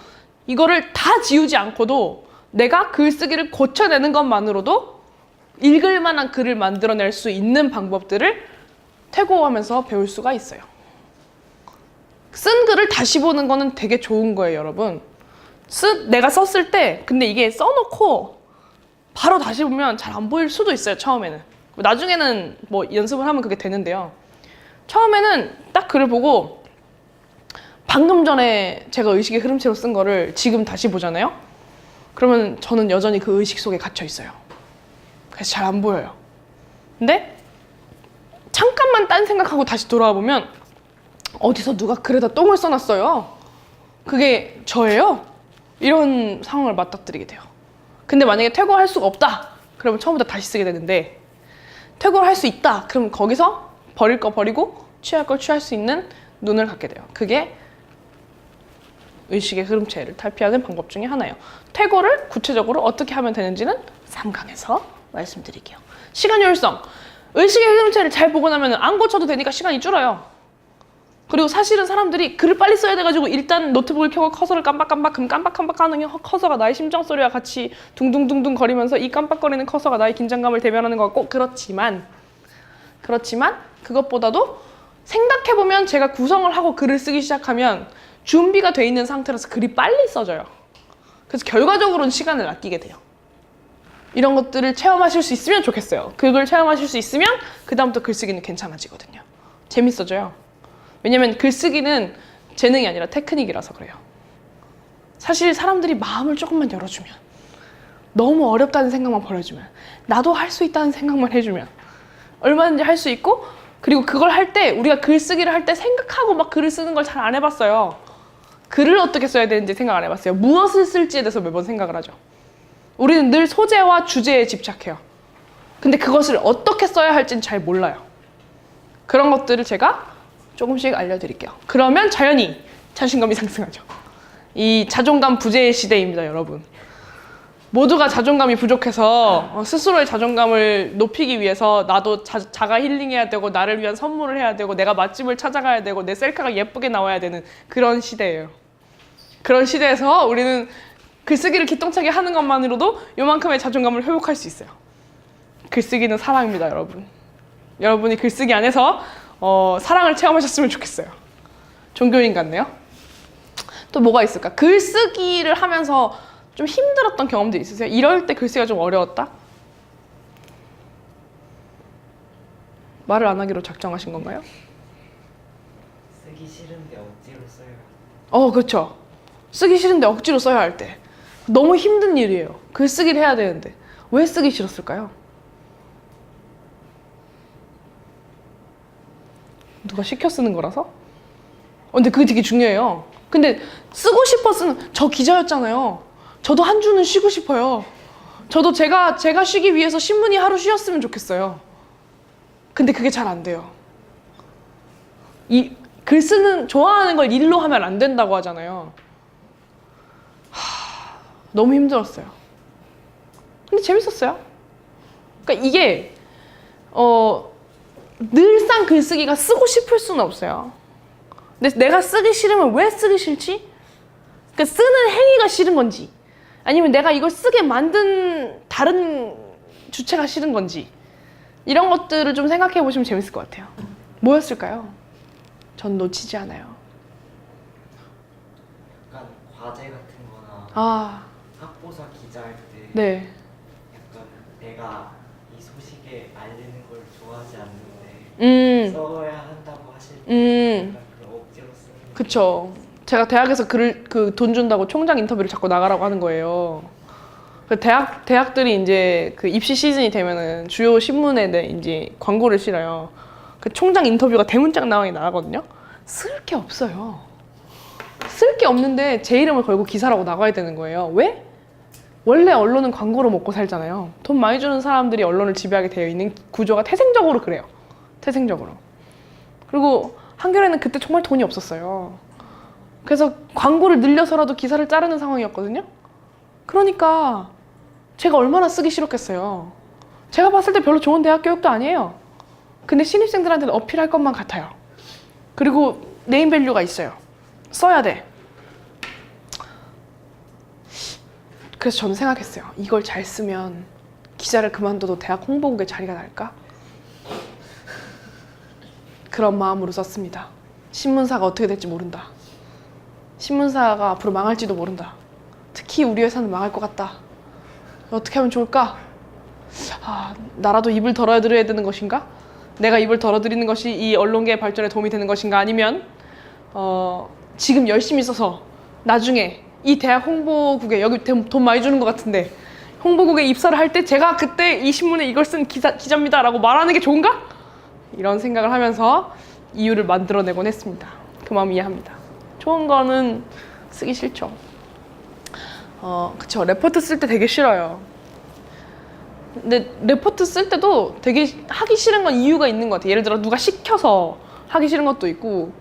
이거를 다 지우지 않고도 내가 글쓰기를 고쳐내는 것만으로도 읽을 만한 글을 만들어낼 수 있는 방법들을 퇴고하면서 배울 수가 있어요. 쓴 글을 다시 보는 거는 되게 좋은 거예요, 여러분. 내가 썼을 때 근데 이게 써놓고 바로 다시 보면 잘 안 보일 수도 있어요, 처음에는. 나중에는 뭐 연습을 하면 그게 되는데요. 처음에는 딱 글을 보고 방금 전에 제가 의식의 흐름체로 쓴 거를 지금 다시 보잖아요. 그러면 저는 여전히 그 의식 속에 갇혀 있어요. 그래서 잘 안 보여요. 근데 잠깐만 딴 생각하고 다시 돌아와 보면 어디서 누가 글에다 똥을 써놨어요. 그게 저예요. 이런 상황을 맞닥뜨리게 돼요. 근데 만약에 퇴고할 수가 없다. 그러면 처음부터 다시 쓰게 되는데 퇴고를 할 수 있다. 그럼 거기서 버릴 거 버리고 취할 걸 취할 수 있는 눈을 갖게 돼요. 그게 의식의 흐름체를 탈피하는 방법 중에 하나예요. 퇴고를 구체적으로 어떻게 하면 되는지는 3강에서 말씀드릴게요. 시간 효율성. 의식의 흐름체를 잘 보고 나면 안 고쳐도 되니까 시간이 줄어요. 그리고 사실은 사람들이 글을 빨리 써야 돼가지고 일단 노트북을 켜고 커서를 깜빡깜빡 그럼 깜빡깜빡하는 커서가 나의 심장소리와 같이 둥둥둥둥 거리면서 이 깜빡거리는 커서가 나의 긴장감을 대변하는 것 같고 그렇지만 그것보다도 생각해보면 제가 구성을 하고 글을 쓰기 시작하면 준비가 돼 있는 상태라서 글이 빨리 써져요. 그래서 결과적으로는 시간을 아끼게 돼요. 이런 것들을 체험하실 수 있으면 좋겠어요. 그걸 체험하실 수 있으면 그 다음부터 글쓰기는 괜찮아지거든요. 재밌어져요. 왜냐면 글쓰기는 재능이 아니라 테크닉이라서 그래요. 사실 사람들이 마음을 조금만 열어주면 너무 어렵다는 생각만 버려주면 나도 할 수 있다는 생각만 해주면 얼마든지 할 수 있고 그리고 그걸 할 때 우리가 글쓰기를 할 때 생각하고 막 글을 쓰는 걸 잘 안 해봤어요. 글을 어떻게 써야 되는지 생각 안 해봤어요. 무엇을 쓸지에 대해서 매번 생각을 하죠. 우리는 늘 소재와 주제에 집착해요. 근데 그것을 어떻게 써야 할지는 잘 몰라요. 그런 것들을 제가 조금씩 알려드릴게요. 그러면 자연히 자신감이 상승하죠. 이 자존감 부재의 시대입니다, 여러분. 모두가 자존감이 부족해서 스스로의 자존감을 높이기 위해서 나도 자가 힐링해야 되고 나를 위한 선물을 해야 되고 내가 맛집을 찾아가야 되고 내 셀카가 예쁘게 나와야 되는 그런 시대예요. 그런 시대에서 우리는 글쓰기를 기똥차게 하는 것만으로도 요만큼의 자존감을 회복할 수 있어요. 글쓰기는 사랑입니다, 여러분. 여러분이 글쓰기 안에서 사랑을 체험하셨으면 좋겠어요. 종교인 같네요. 또 뭐가 있을까? 글쓰기를 하면서 좀 힘들었던 경험도 있으세요? 이럴 때 글쓰기가 좀 어려웠다? 말을 안 하기로 작정하신 건가요? 쓰기 싫은데 억지로 써요. 그렇죠. 쓰기 싫은데 억지로 써야 할 때. 너무 힘든 일이에요. 글쓰기를 해야 되는데. 왜 쓰기 싫었을까요? 누가 시켜 쓰는 거라서? 근데 그게 되게 중요해요. 근데 쓰고 싶어 쓰는, 저 기자였잖아요. 저도 한 주는 쉬고 싶어요. 저도 제가 쉬기 위해서 신문이 하루 쉬었으면 좋겠어요. 근데 그게 잘 안 돼요. 글 쓰는, 좋아하는 걸 일로 하면 안 된다고 하잖아요. 너무 힘들었어요. 근데 재밌었어요. 그러니까 이게 늘상 글쓰기가 쓰고 싶을 수는 없어요. 근데 내가 쓰기 싫으면 왜 쓰기 싫지? 그러니까 쓰는 행위가 싫은 건지 아니면 내가 이걸 쓰게 만든 다른 주체가 싫은 건지 이런 것들을 좀 생각해 보시면 재밌을 것 같아요. 뭐였을까요? 전 놓치지 않아요. 약간 과제 같은 거나 학보사 기자할 때 네. 약간 내가 이 소식에 알리는 걸 좋아하지 않는데 써야 한다고 하실 때 약간 그 억지로 쓰는 그쵸. 제가 대학에서 돈 준다고 총장 인터뷰를 자꾸 나가라고 하는 거예요. 대학들이 이제 그 입시 시즌이 되면은 주요 신문에 이제 광고를 실어요. 그 총장 인터뷰가 대문짝 나가거든요. 쓸 게 없어요. 쓸 게 없는데 제 이름을 걸고 기사라고 나가야 되는 거예요. 왜? 원래 언론은 광고로 먹고 살잖아요. 돈 많이 주는 사람들이 언론을 지배하게 되어 있는 구조가 태생적으로 그래요. 태생적으로. 그리고 한겨레는 그때 정말 돈이 없었어요. 그래서 광고를 늘려서라도 기사를 자르는 상황이었거든요. 그러니까 제가 얼마나 쓰기 싫었겠어요. 제가 봤을 때 별로 좋은 대학 교육도 아니에요. 근데 신입생들한테는 어필할 것만 같아요. 그리고 네임밸류가 있어요. 써야 돼. 그래서 저는 생각했어요. 이걸 잘 쓰면 기자를 그만둬도 대학 홍보국에 자리가 날까? 그런 마음으로 썼습니다. 신문사가 어떻게 될지 모른다. 신문사가 앞으로 망할지도 모른다. 특히 우리 회사는 망할 것 같다. 어떻게 하면 좋을까? 나라도 입을 덜어드려야 되는 것인가? 내가 입을 덜어드리는 것이 이 언론계의 발전에 도움이 되는 것인가? 아니면 지금 열심히 써서 나중에 이 대학 홍보국에 여기 돈 많이 주는 것 같은데 홍보국에 입사를 할 때 제가 그때 이 신문에 이걸 쓴 기자입니다 라고 말하는 게 좋은가? 이런 생각을 하면서 이유를 만들어내곤 했습니다. 그 마음 이해합니다. 좋은 거는 쓰기 싫죠. 그쵸. 레포트 쓸 때 되게 싫어요. 근데 레포트 쓸 때도 되게 하기 싫은 건 이유가 있는 것 같아요. 예를 들어 누가 시켜서 하기 싫은 것도 있고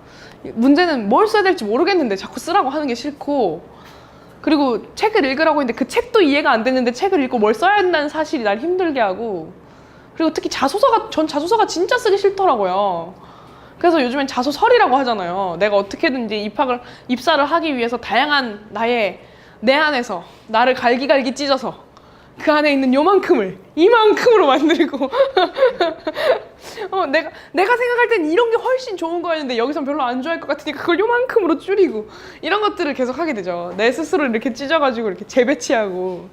문제는 뭘 써야 될지 모르겠는데 자꾸 쓰라고 하는 게 싫고 그리고 책을 읽으라고 했는데 그 책도 이해가 안 되는데 책을 읽고 뭘 써야 된다는 사실이 날 힘들게 하고 그리고 특히 전 자소서가 진짜 쓰기 싫더라고요. 그래서 요즘엔 자소설이라고 하잖아요. 내가 어떻게든지 입사를 하기 위해서 다양한 내 안에서 나를 갈기갈기 찢어서 그 안에 있는 요만큼을 이만큼으로 만들고 내가 생각할 땐 이런 게 훨씬 좋은 거였는데 여기선 별로 안 좋아할 것 같으니까 그걸 요만큼으로 줄이고 이런 것들을 계속 하게 되죠. 내 스스로 이렇게 찢어가지고 이렇게 재배치하고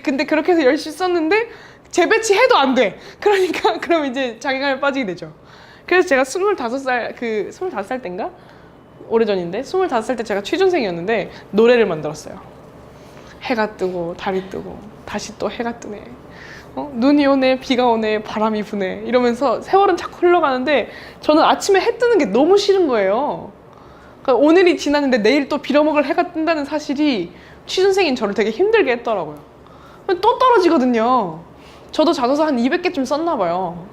근데 그렇게 해서 열심히 썼는데 재배치해도 안 돼. 그러니까 그럼 이제 자괴감에 빠지게 되죠. 그래서 제가 25살 땐가? 오래전인데 25살 때 제가 취준생이었는데 노래를 만들었어요. 해가 뜨고 달이 뜨고 다시 또 해가 뜨네. 눈이 오네 비가 오네 바람이 부네 이러면서 세월은 자꾸 흘러가는데 저는 아침에 해 뜨는 게 너무 싫은 거예요. 그러니까 오늘이 지났는데 내일 또 빌어먹을 해가 뜬다는 사실이 취준생인 저를 되게 힘들게 했더라고요. 또 떨어지거든요. 저도 자소서 한 200개쯤 썼나 봐요.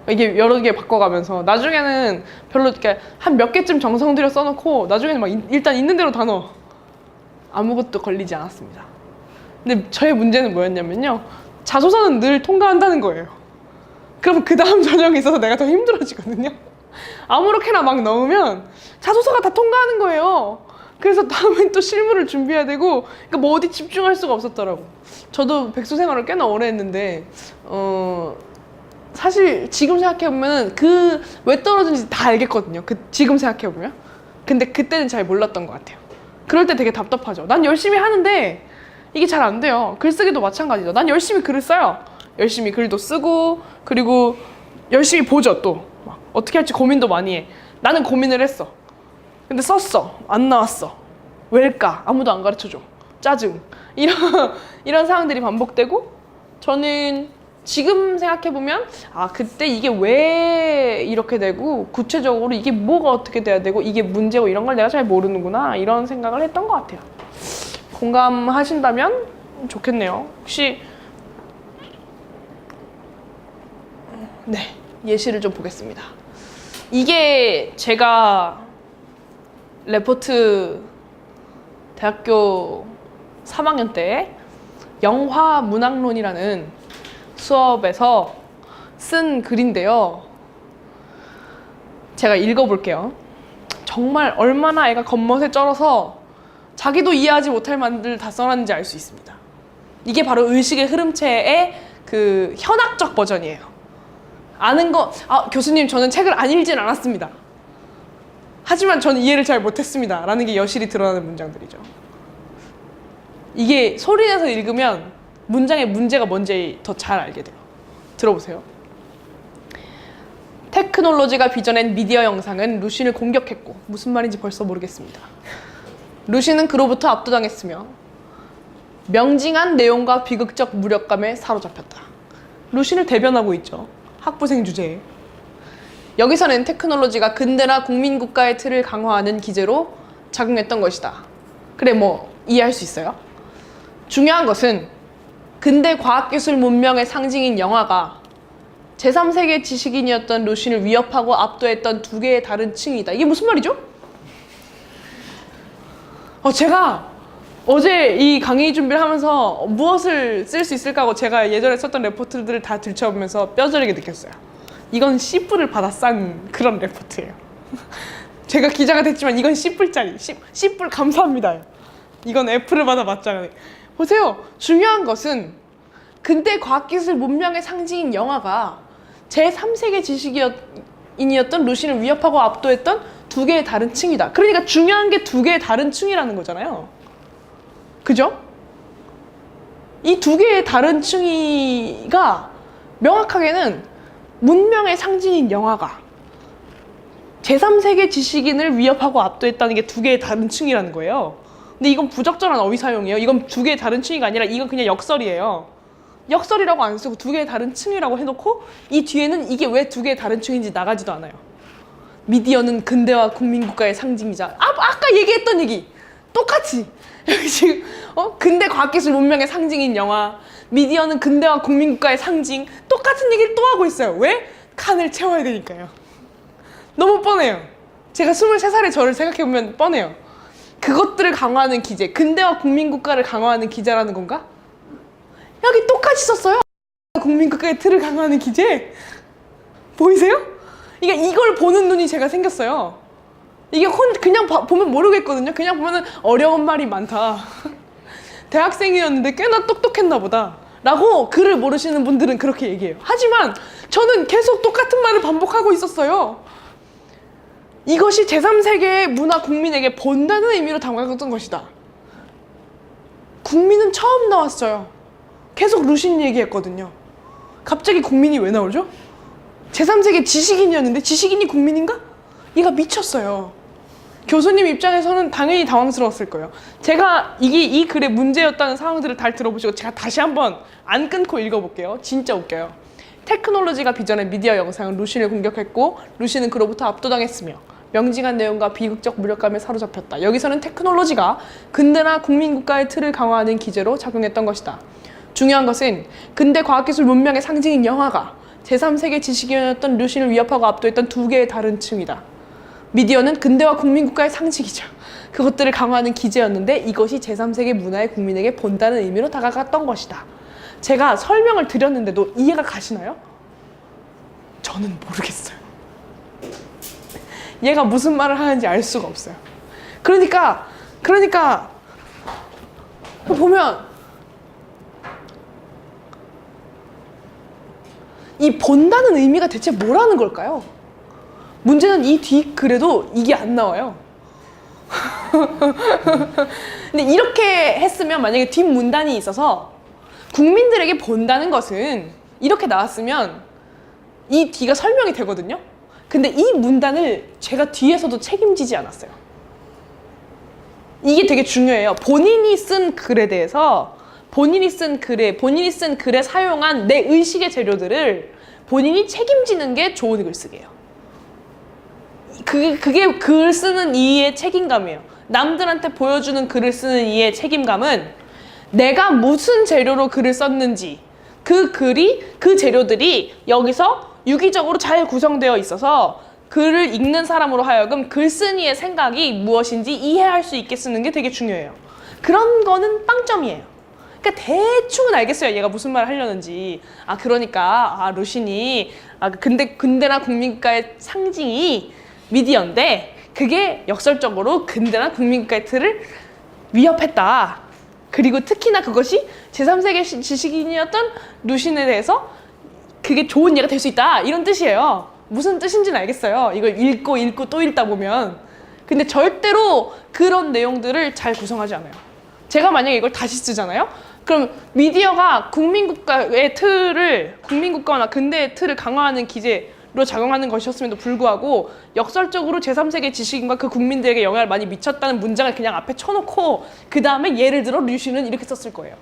이게 여러 개 바꿔가면서 나중에는 별로 이렇게 한 몇 개쯤 정성 들여 써놓고 나중에는 막 일단 있는 대로 다 넣어. 아무것도 걸리지 않았습니다. 근데 저의 문제는 뭐였냐면요. 자소서는 늘 통과한다는 거예요. 그럼 그 다음 전형에 있어서 내가 더 힘들어지거든요. 아무렇게나 막 넣으면 자소서가 다 통과하는 거예요. 그래서 다음엔 또 실무를 준비해야 되고, 그러니까 뭐 어디 집중할 수가 없었더라고. 저도 백수 생활을 꽤나 오래 했는데, 사실 지금 생각해보면 그 왜 떨어진지 다 알겠거든요. 지금 생각해보면. 근데 그때는 잘 몰랐던 것 같아요. 그럴 때 되게 답답하죠. 난 열심히 하는데 이게 잘 안 돼요. 글쓰기도 마찬가지죠. 난 열심히 글을 써요. 열심히 글도 쓰고, 그리고 열심히 보죠, 또. 막 어떻게 할지 고민도 많이 해. 나는 고민을 했어. 근데 썼어. 안 나왔어. 왜일까? 아무도 안 가르쳐줘. 짜증. 이런 상황들이 반복되고, 저는 지금 생각해보면, 그때 이게 왜 이렇게 되고, 구체적으로 이게 뭐가 어떻게 돼야 되고, 이게 문제고, 이런 걸 내가 잘 모르는구나. 이런 생각을 했던 것 같아요. 공감하신다면 좋겠네요. 혹시, 네. 예시를 좀 보겠습니다. 이게 제가 레포트 대학교 3학년 때 영화문학론이라는 수업에서 쓴 글인데요. 제가 읽어볼게요. 정말 얼마나 애가 겉멋에 쩔어서 자기도 이해하지 못할 말들 다 써놨는지 알 수 있습니다. 이게 바로 의식의 흐름체의 그 현학적 버전이에요. 아는 거, 교수님 저는 책을 안 읽진 않았습니다. 하지만 저는 이해를 잘 못했습니다. 라는 게 여실히 드러나는 문장들이죠. 이게 소리내서 읽으면 문장의 문제가 뭔지 더 잘 알게 돼요. 들어보세요. 테크놀로지가 빚어낸 미디어 영상은 루신을 공격했고, 무슨 말인지 벌써 모르겠습니다. 루신은 그로부터 압도당했으며 명징한 내용과 비극적 무력감에 사로잡혔다. 루신을 대변하고 있죠. 학부생 주제에. 여기서는 테크놀로지가 근대나 국민국가의 틀을 강화하는 기제로 작용했던 것이다. 그래, 뭐 이해할 수 있어요. 중요한 것은 근대 과학기술 문명의 상징인 영화가 제3세계 지식인이었던 루신을 위협하고 압도했던 두 개의 다른 층이다. 이게 무슨 말이죠? 제가 어제 이 강의 준비를 하면서 무엇을 쓸 수 있을까 하고 제가 예전에 썼던 레포트들을 다 들춰보면서 뼈저리게 느꼈어요. 이건 C뿔을 받아 싼 그런 레포트예요. 제가 기자가 됐지만 이건 C뿔짜리. C뿔 감사합니다. 이건 F를 받아 맞잖아요. 보세요. 중요한 것은 근대 과학기술 문명의 상징인 영화가 제3세계 지식인이었던 루신을 위협하고 압도했던 두 개의 다른 층이다. 그러니까 중요한 게 두 개의 다른 층이라는 거잖아요. 그죠? 이 두 개의 다른 층이가 명확하게는 문명의 상징인 영화가 제3세계 지식인을 위협하고 압도했다는 게 두 개의 다른 층이라는 거예요. 근데 이건 부적절한 어휘 사용이에요. 이건 두 개의 다른 층이가 아니라 이건 그냥 역설이에요. 역설이라고 안 쓰고 두 개의 다른 층이라고 해놓고 이 뒤에는 이게 왜 두 개의 다른 층인지 나가지도 않아요. 미디어는 근대와 국민국가의 상징이자 아까 얘기했던 얘기 똑같이 여기 지금 근대 과학기술 문명의 상징인 영화, 미디어는 근대와 국민국가의 상징, 똑같은 얘기를 또 하고 있어요. 왜? 칸을 채워야 되니까요. 너무 뻔해요. 제가 23살의 저를 생각해보면 뻔해요. 그것들을 강화하는 기제, 근대와 국민국가를 강화하는 기제라는 건가? 여기 똑같이 썼어요. 국민국가의 틀을 강화하는 기제. 보이세요? 이걸 보는 눈이 제가 생겼어요. 이게 그냥 보면 모르겠거든요. 그냥 보면은 어려운 말이 많다. 대학생이었는데 꽤나 똑똑했나 보다. 라고 글을 모르시는 분들은 그렇게 얘기해요. 하지만 저는 계속 똑같은 말을 반복하고 있었어요. 이것이 제3세계의 문화 국민에게 본다는 의미로 담가졌던 것이다. 국민은 처음 나왔어요. 계속 루신 얘기했거든요. 갑자기 국민이 왜 나오죠? 제3세계 지식인이었는데 지식인이 국민인가? 얘가 미쳤어요. 교수님 입장에서는 당연히 당황스러웠을 거예요. 제가 이 글의 문제였다는 상황들을 잘 들어보시고 제가 다시 한번 안 끊고 읽어볼게요. 진짜 웃겨요. 테크놀로지가 빚어낸 미디어 영상은 루신을 공격했고 루신은 그로부터 압도당했으며 명징한 내용과 비극적 무력감에 사로잡혔다. 여기서는 테크놀로지가 근대나 국민국가의 틀을 강화하는 기제로 작용했던 것이다. 중요한 것은 근대 과학기술 문명의 상징인 영화가 제3세계 지식인이었던 루신을 위협하고 압도했던 두 개의 다른 층이다. 미디어는 근대화 국민국가의 상징이죠. 그것들을 강화하는 기제였는데 이것이 제3세계 문화의 국민에게 본다는 의미로 다가갔던 것이다. 제가 설명을 드렸는데도 이해가 가시나요? 저는 모르겠어요. 얘가 무슨 말을 하는지 알 수가 없어요. 그러니까 보면 이 본다는 의미가 대체 뭐라는 걸까요? 문제는 이 뒷글에도 이게 안 나와요. 근데 이렇게 했으면 만약에 뒷문단이 있어서 국민들에게 본다는 것은 이렇게 나왔으면 이 뒤가 설명이 되거든요. 근데 이 문단을 제가 뒤에서도 책임지지 않았어요. 이게 되게 중요해요. 본인이 쓴 글에 대해서 본인이 쓴 글에 사용한 내 의식의 재료들을 본인이 책임지는 게 좋은 글쓰기예요. 그게 글 쓰는 이의 책임감이에요. 남들한테 보여주는 글을 쓰는 이의 책임감은 내가 무슨 재료로 글을 썼는지 그 재료들이 여기서 유기적으로 잘 구성되어 있어서 글을 읽는 사람으로 하여금 글쓴이의 생각이 무엇인지 이해할 수 있게 쓰는 게 되게 중요해요. 그런 거는 빵점이에요. 그러니까 대충은 알겠어요. 얘가 무슨 말을 하려는지. 그러니까 루신이 근대나 국민국가의 상징이 미디어인데 그게 역설적으로 근대나 국민국가의 틀을 위협했다. 그리고 특히나 그것이 제3세계 지식인이었던 루신에 대해서 그게 좋은 예가 될 수 있다. 이런 뜻이에요. 무슨 뜻인지는 알겠어요. 이걸 읽고 또 읽다 보면. 근데 절대로 그런 내용들을 잘 구성하지 않아요. 제가 만약에 이걸 다시 쓰잖아요? 그럼 미디어가 국민국가나 근대의 틀을 강화하는 기제로 작용하는 것이었음에도 불구하고 역설적으로 제3세계 지식인과 그 국민들에게 영향을 많이 미쳤다는 문장을 그냥 앞에 쳐놓고 그 다음에 예를 들어 루시는 이렇게 썼을 거예요.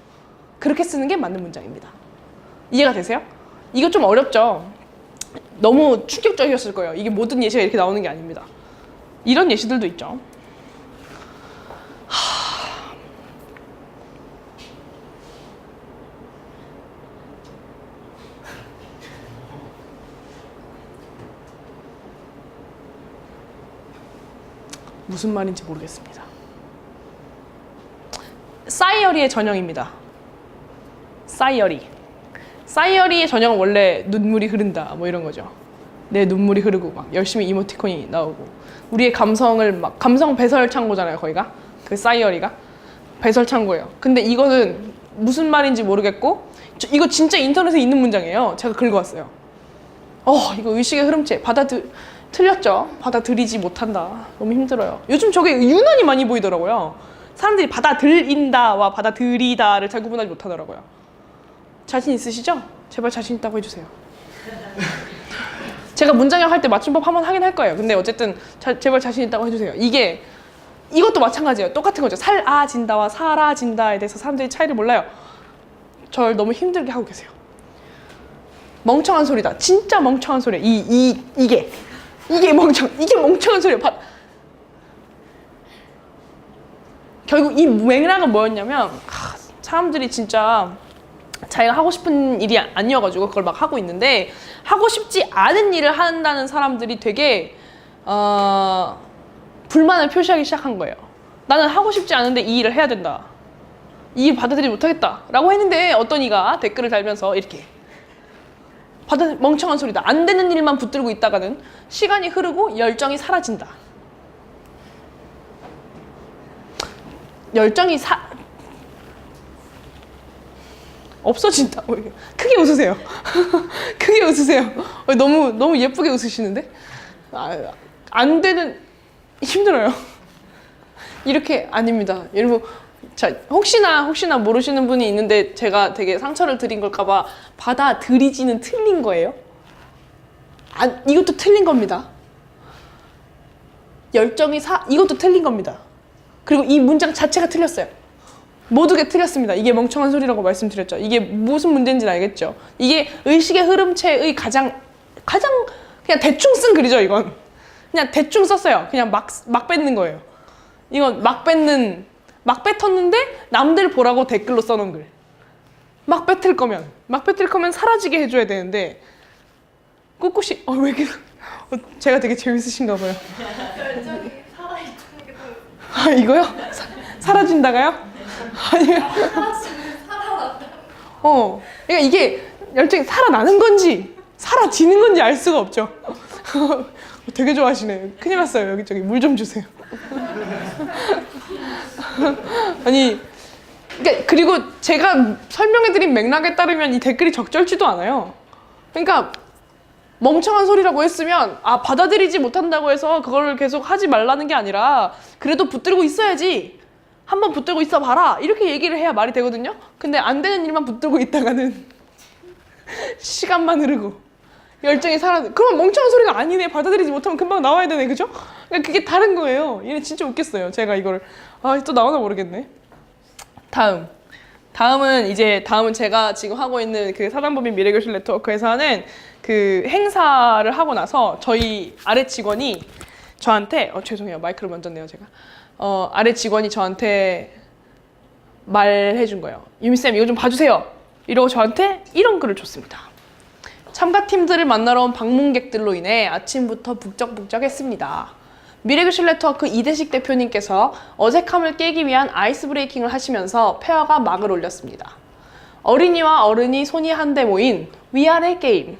그렇게 쓰는 게 맞는 문장입니다. 이해가 되세요? 이거 좀 어렵죠? 너무 충격적이었을 거예요. 이게 모든 예시가 이렇게 나오는 게 아닙니다. 이런 예시들도 있죠. 무슨 말인지 모르겠습니다. 싸이어리의 전형입니다. 싸이어리의 전형은 원래 눈물이 흐른다 뭐 이런 거죠. 내 눈물이 흐르고 막 열심히 이모티콘이 나오고 우리의 감성 배설 창고잖아요. 거기가 그 싸이어리가 배설 창고예요. 근데 이거는 무슨 말인지 모르겠고 이거 진짜 인터넷에 있는 문장이에요. 제가 긁어왔어요. 이거 의식의 흐름체 틀렸죠. 받아들이지 못한다. 너무 힘들어요. 요즘 저게 유난히 많이 보이더라고요. 사람들이 받아들인다와 받아들이다를 잘 구분하지 못하더라고요. 자신 있으시죠? 제발 자신 있다고 해주세요. 제가 문장형 할 때 맞춤법 한번 하긴 할 거예요. 근데 어쨌든 제발 자신 있다고 해주세요. 이것도 마찬가지예요. 똑같은 거죠. 살아진다와 사라진다에 대해서 사람들이 차이를 몰라요. 절 너무 힘들게 하고 계세요. 멍청한 소리다. 진짜 멍청한 소리야. 이게 멍청한 소리예요. 결국 이 맥락은 뭐였냐면 사람들이 진짜 자기가 하고 싶은 일이 아니어가지고 그걸 막 하고 있는데 하고 싶지 않은 일을 한다는 사람들이 되게 불만을 표시하기 시작한 거예요. 나는 하고 싶지 않은데 이 일을 해야 된다. 이 일 받아들이지 못하겠다 라고 했는데 어떤 이가 댓글을 달면서 이렇게 멍청한 소리다. 안 되는 일만 붙들고 있다가는 시간이 흐르고 열정이 사라진다. 열정이 없어진다. 크게 웃으세요. 크게 웃으세요. 너무 예쁘게 웃으시는데? 안 되는 힘들어요. 이렇게 아닙니다. 여러분, 자, 혹시나 모르시는 분이 있는데 제가 되게 상처를 드린 걸까봐 받아들이지는 틀린 거예요. 이것도 틀린 겁니다. 이것도 틀린 겁니다. 그리고 이 문장 자체가 틀렸어요. 모두가 틀렸습니다. 이게 멍청한 소리라고 말씀드렸죠. 이게 무슨 문제인지는 알겠죠. 이게 의식의 흐름체의 가장 그냥 대충 쓴 글이죠. 이건 그냥 대충 썼어요. 그냥 막 뱉는 거예요. 이건 막 뱉었는데 남들 보라고 댓글로 써놓은 글. 막 뱉을 거면 사라지게 해줘야 되는데 꿋꿋이 왜 이렇게 제가 되게 재밌으신가 봐요. 열정이 살아있다는 게 너무 아 이거요? 사라진다가요? 아니요. 살아난다. 그러니까 이게 열정이 살아나는 건지 사라지는 건지 알 수가 없죠. 되게 좋아하시네. 큰일 났어요. 여기저기 물 좀 주세요. 아니, 그러니까 그리고 제가 설명해드린 맥락에 따르면 이 댓글이 적절치도 않아요. 그러니까 멍청한 소리라고 했으면 받아들이지 못한다고 해서 그걸 계속 하지 말라는 게 아니라 그래도 붙들고 있어야지. 한번 붙들고 있어 봐라. 이렇게 얘기를 해야 말이 되거든요. 근데 안 되는 일만 붙들고 있다가는 시간만 흐르고 열정이 그럼 멍청한 소리가 아니네. 받아들이지 못하면 금방 나와야 되네. 그죠? 그러니까 그게 다른 거예요. 얘는 진짜 웃겼어요. 제가 이걸 또 나오나 모르겠네. 다음은 제가 지금 하고 있는 그 사단법인 미래교실 네트워크에서 하는 그 행사를 하고 나서 저희 아래 직원이 저한테 죄송해요. 마이크를 만졌네요. 제가 아래 직원이 저한테 말해준 거예요. 유미쌤 이거 좀 봐주세요. 이러고 저한테 이런 글을 줬습니다. 참가팀들을 만나러 온 방문객들로 인해 아침부터 북적북적했습니다. 미래교실 네트워크 이대식 대표님께서 어색함을 깨기 위한 아이스 브레이킹을 하시면서 페어가 막을 올렸습니다. 어린이와 어른이 손이 한데 모인 위아래 게임.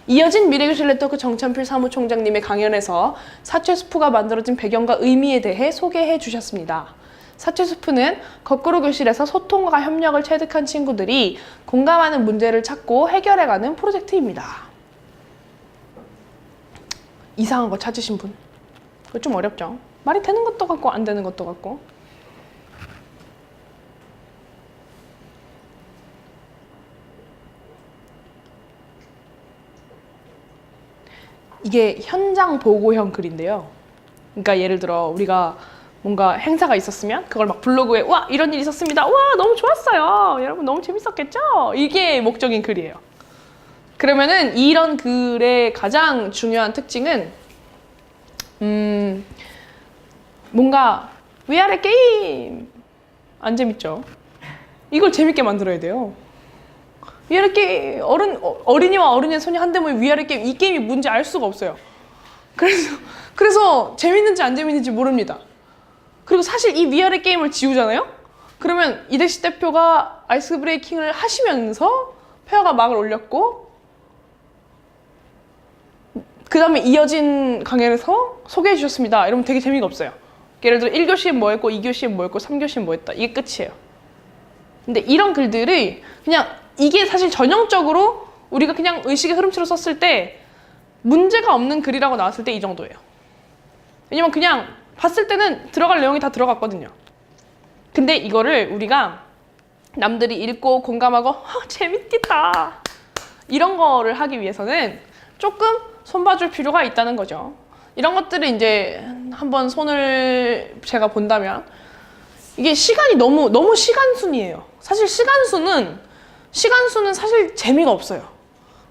이어진 미래교실 네트워크 정찬필 사무총장님의 강연에서 사채수프가 만들어진 배경과 의미에 대해 소개해 주셨습니다. 사채수프는 거꾸로 교실에서 소통과 협력을 체득한 친구들이 공감하는 문제를 찾고 해결해가는 프로젝트입니다. 이상한 거 찾으신 분? 그거 좀 어렵죠? 말이 되는 것도 같고 안 되는 것도 같고. 이게 현장 보고형 글인데요. 그러니까 예를 들어 우리가 뭔가 행사가 있었으면 그걸 막 블로그에 와 이런 일 있었습니다. 와 너무 좋았어요. 여러분 너무 재밌었겠죠? 이게 목적인 글이에요. 그러면은 이런 글의 가장 중요한 특징은 뭔가 위아래 게임 안 재밌죠? 이걸 재밌게 만들어야 돼요. 위아래 게임 어린이와 어른의 손이 한데 모인 위아래 게임 이 게임이 뭔지 알 수가 없어요. 그래서 재밌는지 안 재밌는지 모릅니다. 그리고 사실 이 위아래 게임을 지우잖아요? 그러면 이대식 대표가 아이스 브레이킹을 하시면서 페어가 막을 올렸고 그 다음에 이어진 강연에서 소개해 주셨습니다. 이러면 되게 재미가 없어요. 예를 들어 1교시엔 뭐 했고 2교시엔 뭐 했고 3교시엔 뭐 했다. 이게 끝이에요. 근데 이런 글들이 그냥 이게 사실 전형적으로 우리가 그냥 의식의 흐름치로 썼을 때 문제가 없는 글이라고 나왔을 때 이 정도예요. 왜냐면 그냥 봤을 때는 들어갈 내용이 다 들어갔거든요. 근데 이거를 우리가 남들이 읽고 공감하고 재밌겠다 이런 거를 하기 위해서는 조금 손봐줄 필요가 있다는 거죠. 이런 것들을 이제 한번 손을 제가 본다면 이게 시간이 너무 시간순이에요. 사실 시간수는 사실 재미가 없어요.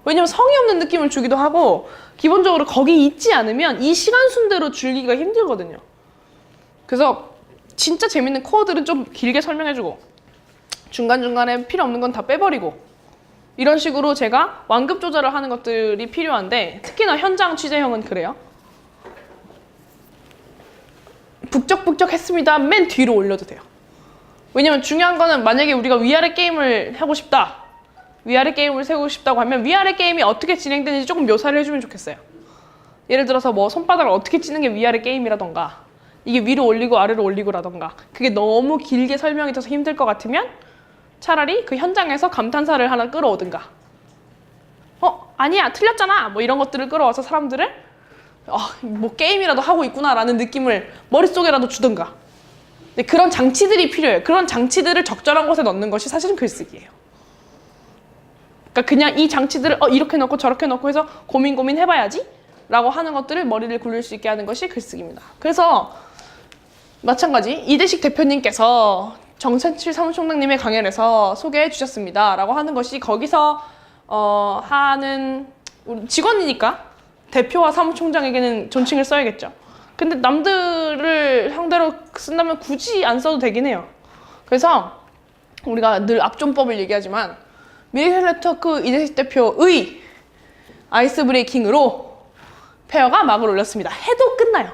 왜냐면 성의 없는 느낌을 주기도 하고 기본적으로 거기 있지 않으면 이 시간순대로 줄기가 힘들거든요. 그래서 진짜 재밌는 코어들은 좀 길게 설명해주고 중간중간에 필요 없는 건 다 빼버리고 이런 식으로 제가 완급 조절을 하는 것들이 필요한데 특히나 현장 취재형은 그래요. 북적북적 했습니다. 맨 뒤로 올려도 돼요. 왜냐면 중요한 거는 만약에 우리가 위아래 게임을 하고 싶다. 위아래 게임을 세우고 싶다고 하면 위아래 게임이 어떻게 진행되는지 조금 묘사를 해주면 좋겠어요. 예를 들어서 뭐 손바닥을 어떻게 치는 게 위아래 게임이라던가 이게 위로 올리고 아래로 올리고라던가 그게 너무 길게 설명이 돼서 힘들 것 같으면 차라리 그 현장에서 감탄사를 하나 끌어오든가 아니야 틀렸잖아 뭐 이런 것들을 끌어와서 사람들을 뭐 게임이라도 하고 있구나 라는 느낌을 머릿속에라도 주든가 네, 그런 장치들이 필요해요. 그런 장치들을 적절한 곳에 넣는 것이 사실은 글쓰기예요. 그러니까 그냥 이 장치들을 이렇게 넣고 저렇게 넣고 해서 고민 해봐야지 라고 하는 것들을 머리를 굴릴 수 있게 하는 것이 글쓰기입니다. 그래서 마찬가지 이대식 대표님께서 정찬필 사무총장님의 강연에서 소개해 주셨습니다 라고 하는 것이 거기서 하는 우리 직원이니까 대표와 사무총장에게는 존칭을 써야겠죠. 근데 남들을 상대로 쓴다면 굳이 안 써도 되긴 해요. 그래서 우리가 늘 압존법을 얘기하지만 미래실 네트워크 이재식 대표의 아이스 브레이킹으로 페어가 막을 올렸습니다. 해도 끝나요.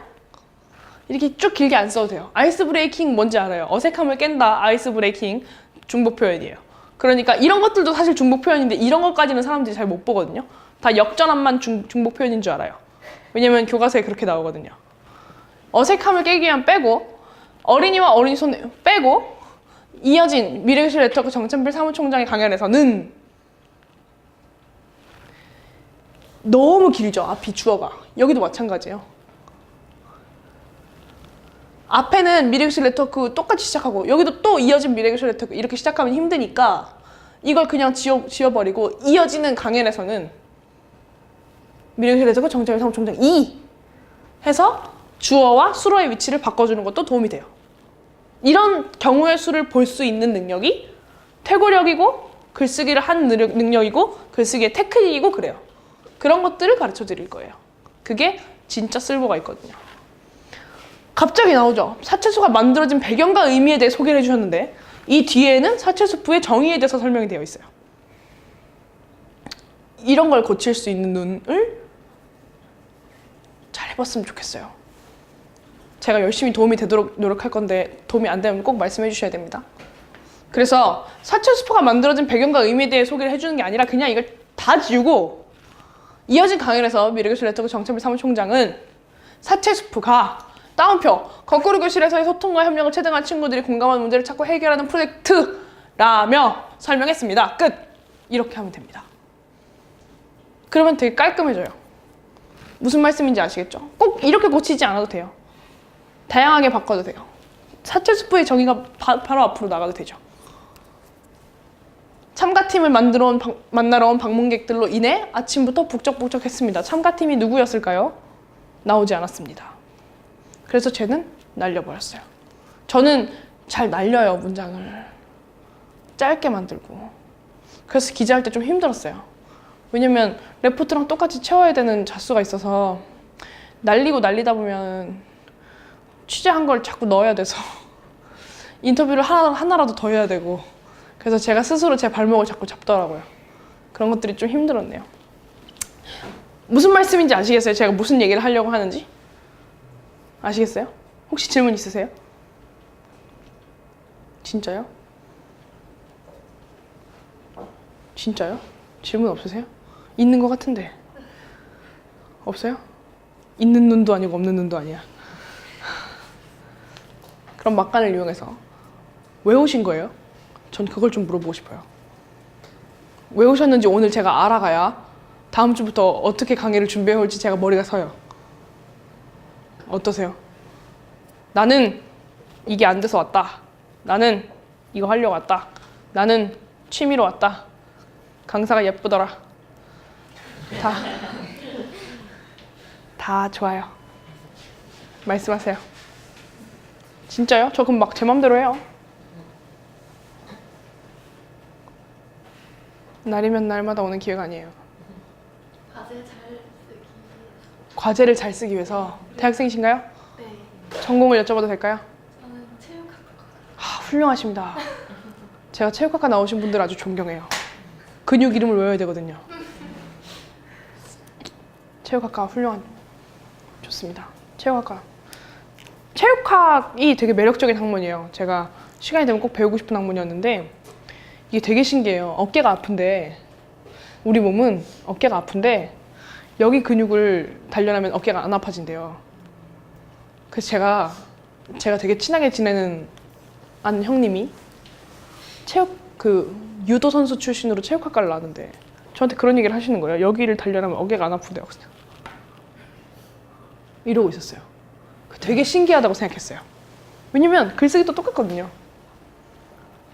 이렇게 쭉 길게 안 써도 돼요. 아이스 브레이킹 뭔지 알아요? 어색함을 깬다. 아이스 브레이킹 중복 표현이에요. 그러니까 이런 것들도 사실 중복 표현인데 이런 것까지는 사람들이 잘 못 보거든요. 다 역전함만 중복 표현인 줄 알아요. 왜냐면 교과서에 그렇게 나오거든요. 어색함을 깨기 위한 빼고 어린이와 어린이 손 빼고 이어진 미래실 네트워크 정찬필 사무총장의 강연에서는 너무 길죠. 앞이 주어가. 여기도 마찬가지예요. 앞에는 미래기술 네트워크 똑같이 시작하고 여기도 또 이어진 미래기술 네트워크 이렇게 시작하면 힘드니까 이걸 그냥 지워버리고 이어지는 강연에서는 미래기술 네트워크 정찬필 사무총장 2 해서 주어와 수어의 위치를 바꿔주는 것도 도움이 돼요. 이런 경우의 수를 볼 수 있는 능력이 퇴고력이고 글쓰기를 한 능력이고 글쓰기의 테크닉이고 그래요. 그런 것들을 가르쳐 드릴 거예요. 그게 진짜 쓸모가 있거든요. 갑자기 나오죠. 사체수가 만들어진 배경과 의미에 대해 소개를 해주셨는데 이 뒤에는 사체수프의 정의에 대해서 설명이 되어 있어요. 이런 걸 고칠 수 있는 눈을 잘 해봤으면 좋겠어요. 제가 열심히 도움이 되도록 노력할 건데 도움이 안 되면 꼭 말씀해 주셔야 됩니다. 그래서 사체수프가 만들어진 배경과 의미에 대해 소개를 해주는 게 아니라 그냥 이걸 다 지우고 이어진 강연에서 미래교실 네트워크 정찬필 사무총장은 사체수프가 따옴표 거꾸로 교실에서의 소통과 협력을 체득한 친구들이 공감하는 문제를 찾고 해결하는 프로젝트라며 설명했습니다. 끝! 이렇게 하면 됩니다. 그러면 되게 깔끔해져요. 무슨 말씀인지 아시겠죠? 꼭 이렇게 고치지 않아도 돼요. 다양하게 바꿔도 돼요. 사체수프의 정의가 바로 앞으로 나가도 되죠. 참가팀을 만나러 온 방문객들로 인해 아침부터 북적북적했습니다. 참가팀이 누구였을까요? 나오지 않았습니다. 그래서 쟤는 날려버렸어요. 저는 잘 날려요, 문장을. 짧게 만들고. 그래서 기자할 때 좀 힘들었어요. 왜냐면 레포트랑 똑같이 채워야 되는 자수가 있어서 날리다 보면 취재한 걸 자꾸 넣어야 돼서 인터뷰를 하나라도 더 해야 되고 그래서 제가 스스로 제 발목을 자꾸 잡더라고요. 그런 것들이 좀 힘들었네요. 무슨 말씀인지 아시겠어요? 제가 무슨 얘기를 하려고 하는지? 아시겠어요? 혹시 질문 있으세요? 진짜요? 진짜요? 질문 없으세요? 있는 것 같은데. 없어요? 있는 눈도 아니고 없는 눈도 아니야. 그럼 막간을 이용해서 왜 오신 거예요? 전 그걸 좀 물어보고 싶어요. 왜 오셨는지 오늘 제가 알아가야 다음 주부터 어떻게 강의를 준비해 올지 제가 머리가 서요. 어떠세요? 나는 이게 안 돼서 왔다. 나는 이거 하려고 왔다. 나는 취미로 왔다. 강사가 예쁘더라. 다 좋아요. 말씀하세요. 진짜요? 저 그럼 막 제 맘대로 해요. 날이면 날마다 오는 기회가 아니에요. 과제를 잘 쓰기 위해서. 대학생이신가요? 네. 전공을 여쭤봐도 될까요? 저는 체육학과. 훌륭하십니다. 제가 체육학과 나오신 분들 아주 존경해요. 근육 이름을 외워야 되거든요. 체육학과 훌륭한. 좋습니다. 체육학이 되게 매력적인 학문이에요. 제가 시간이 되면 꼭 배우고 싶은 학문이었는데 이게 되게 신기해요. 어깨가 아픈데 우리 몸은 어깨가 아픈데 여기 근육을 단련하면 어깨가 안 아파진대요. 그래서 제가 되게 친하게 지내는 아는 형님이 유도 선수 출신으로 체육학과를 나왔는데 저한테 그런 얘기를 하시는 거예요. 여기를 단련하면 어깨가 안 아프대요. 이러고 있었어요. 되게 신기하다고 생각했어요. 왜냐면 글쓰기도 똑같거든요.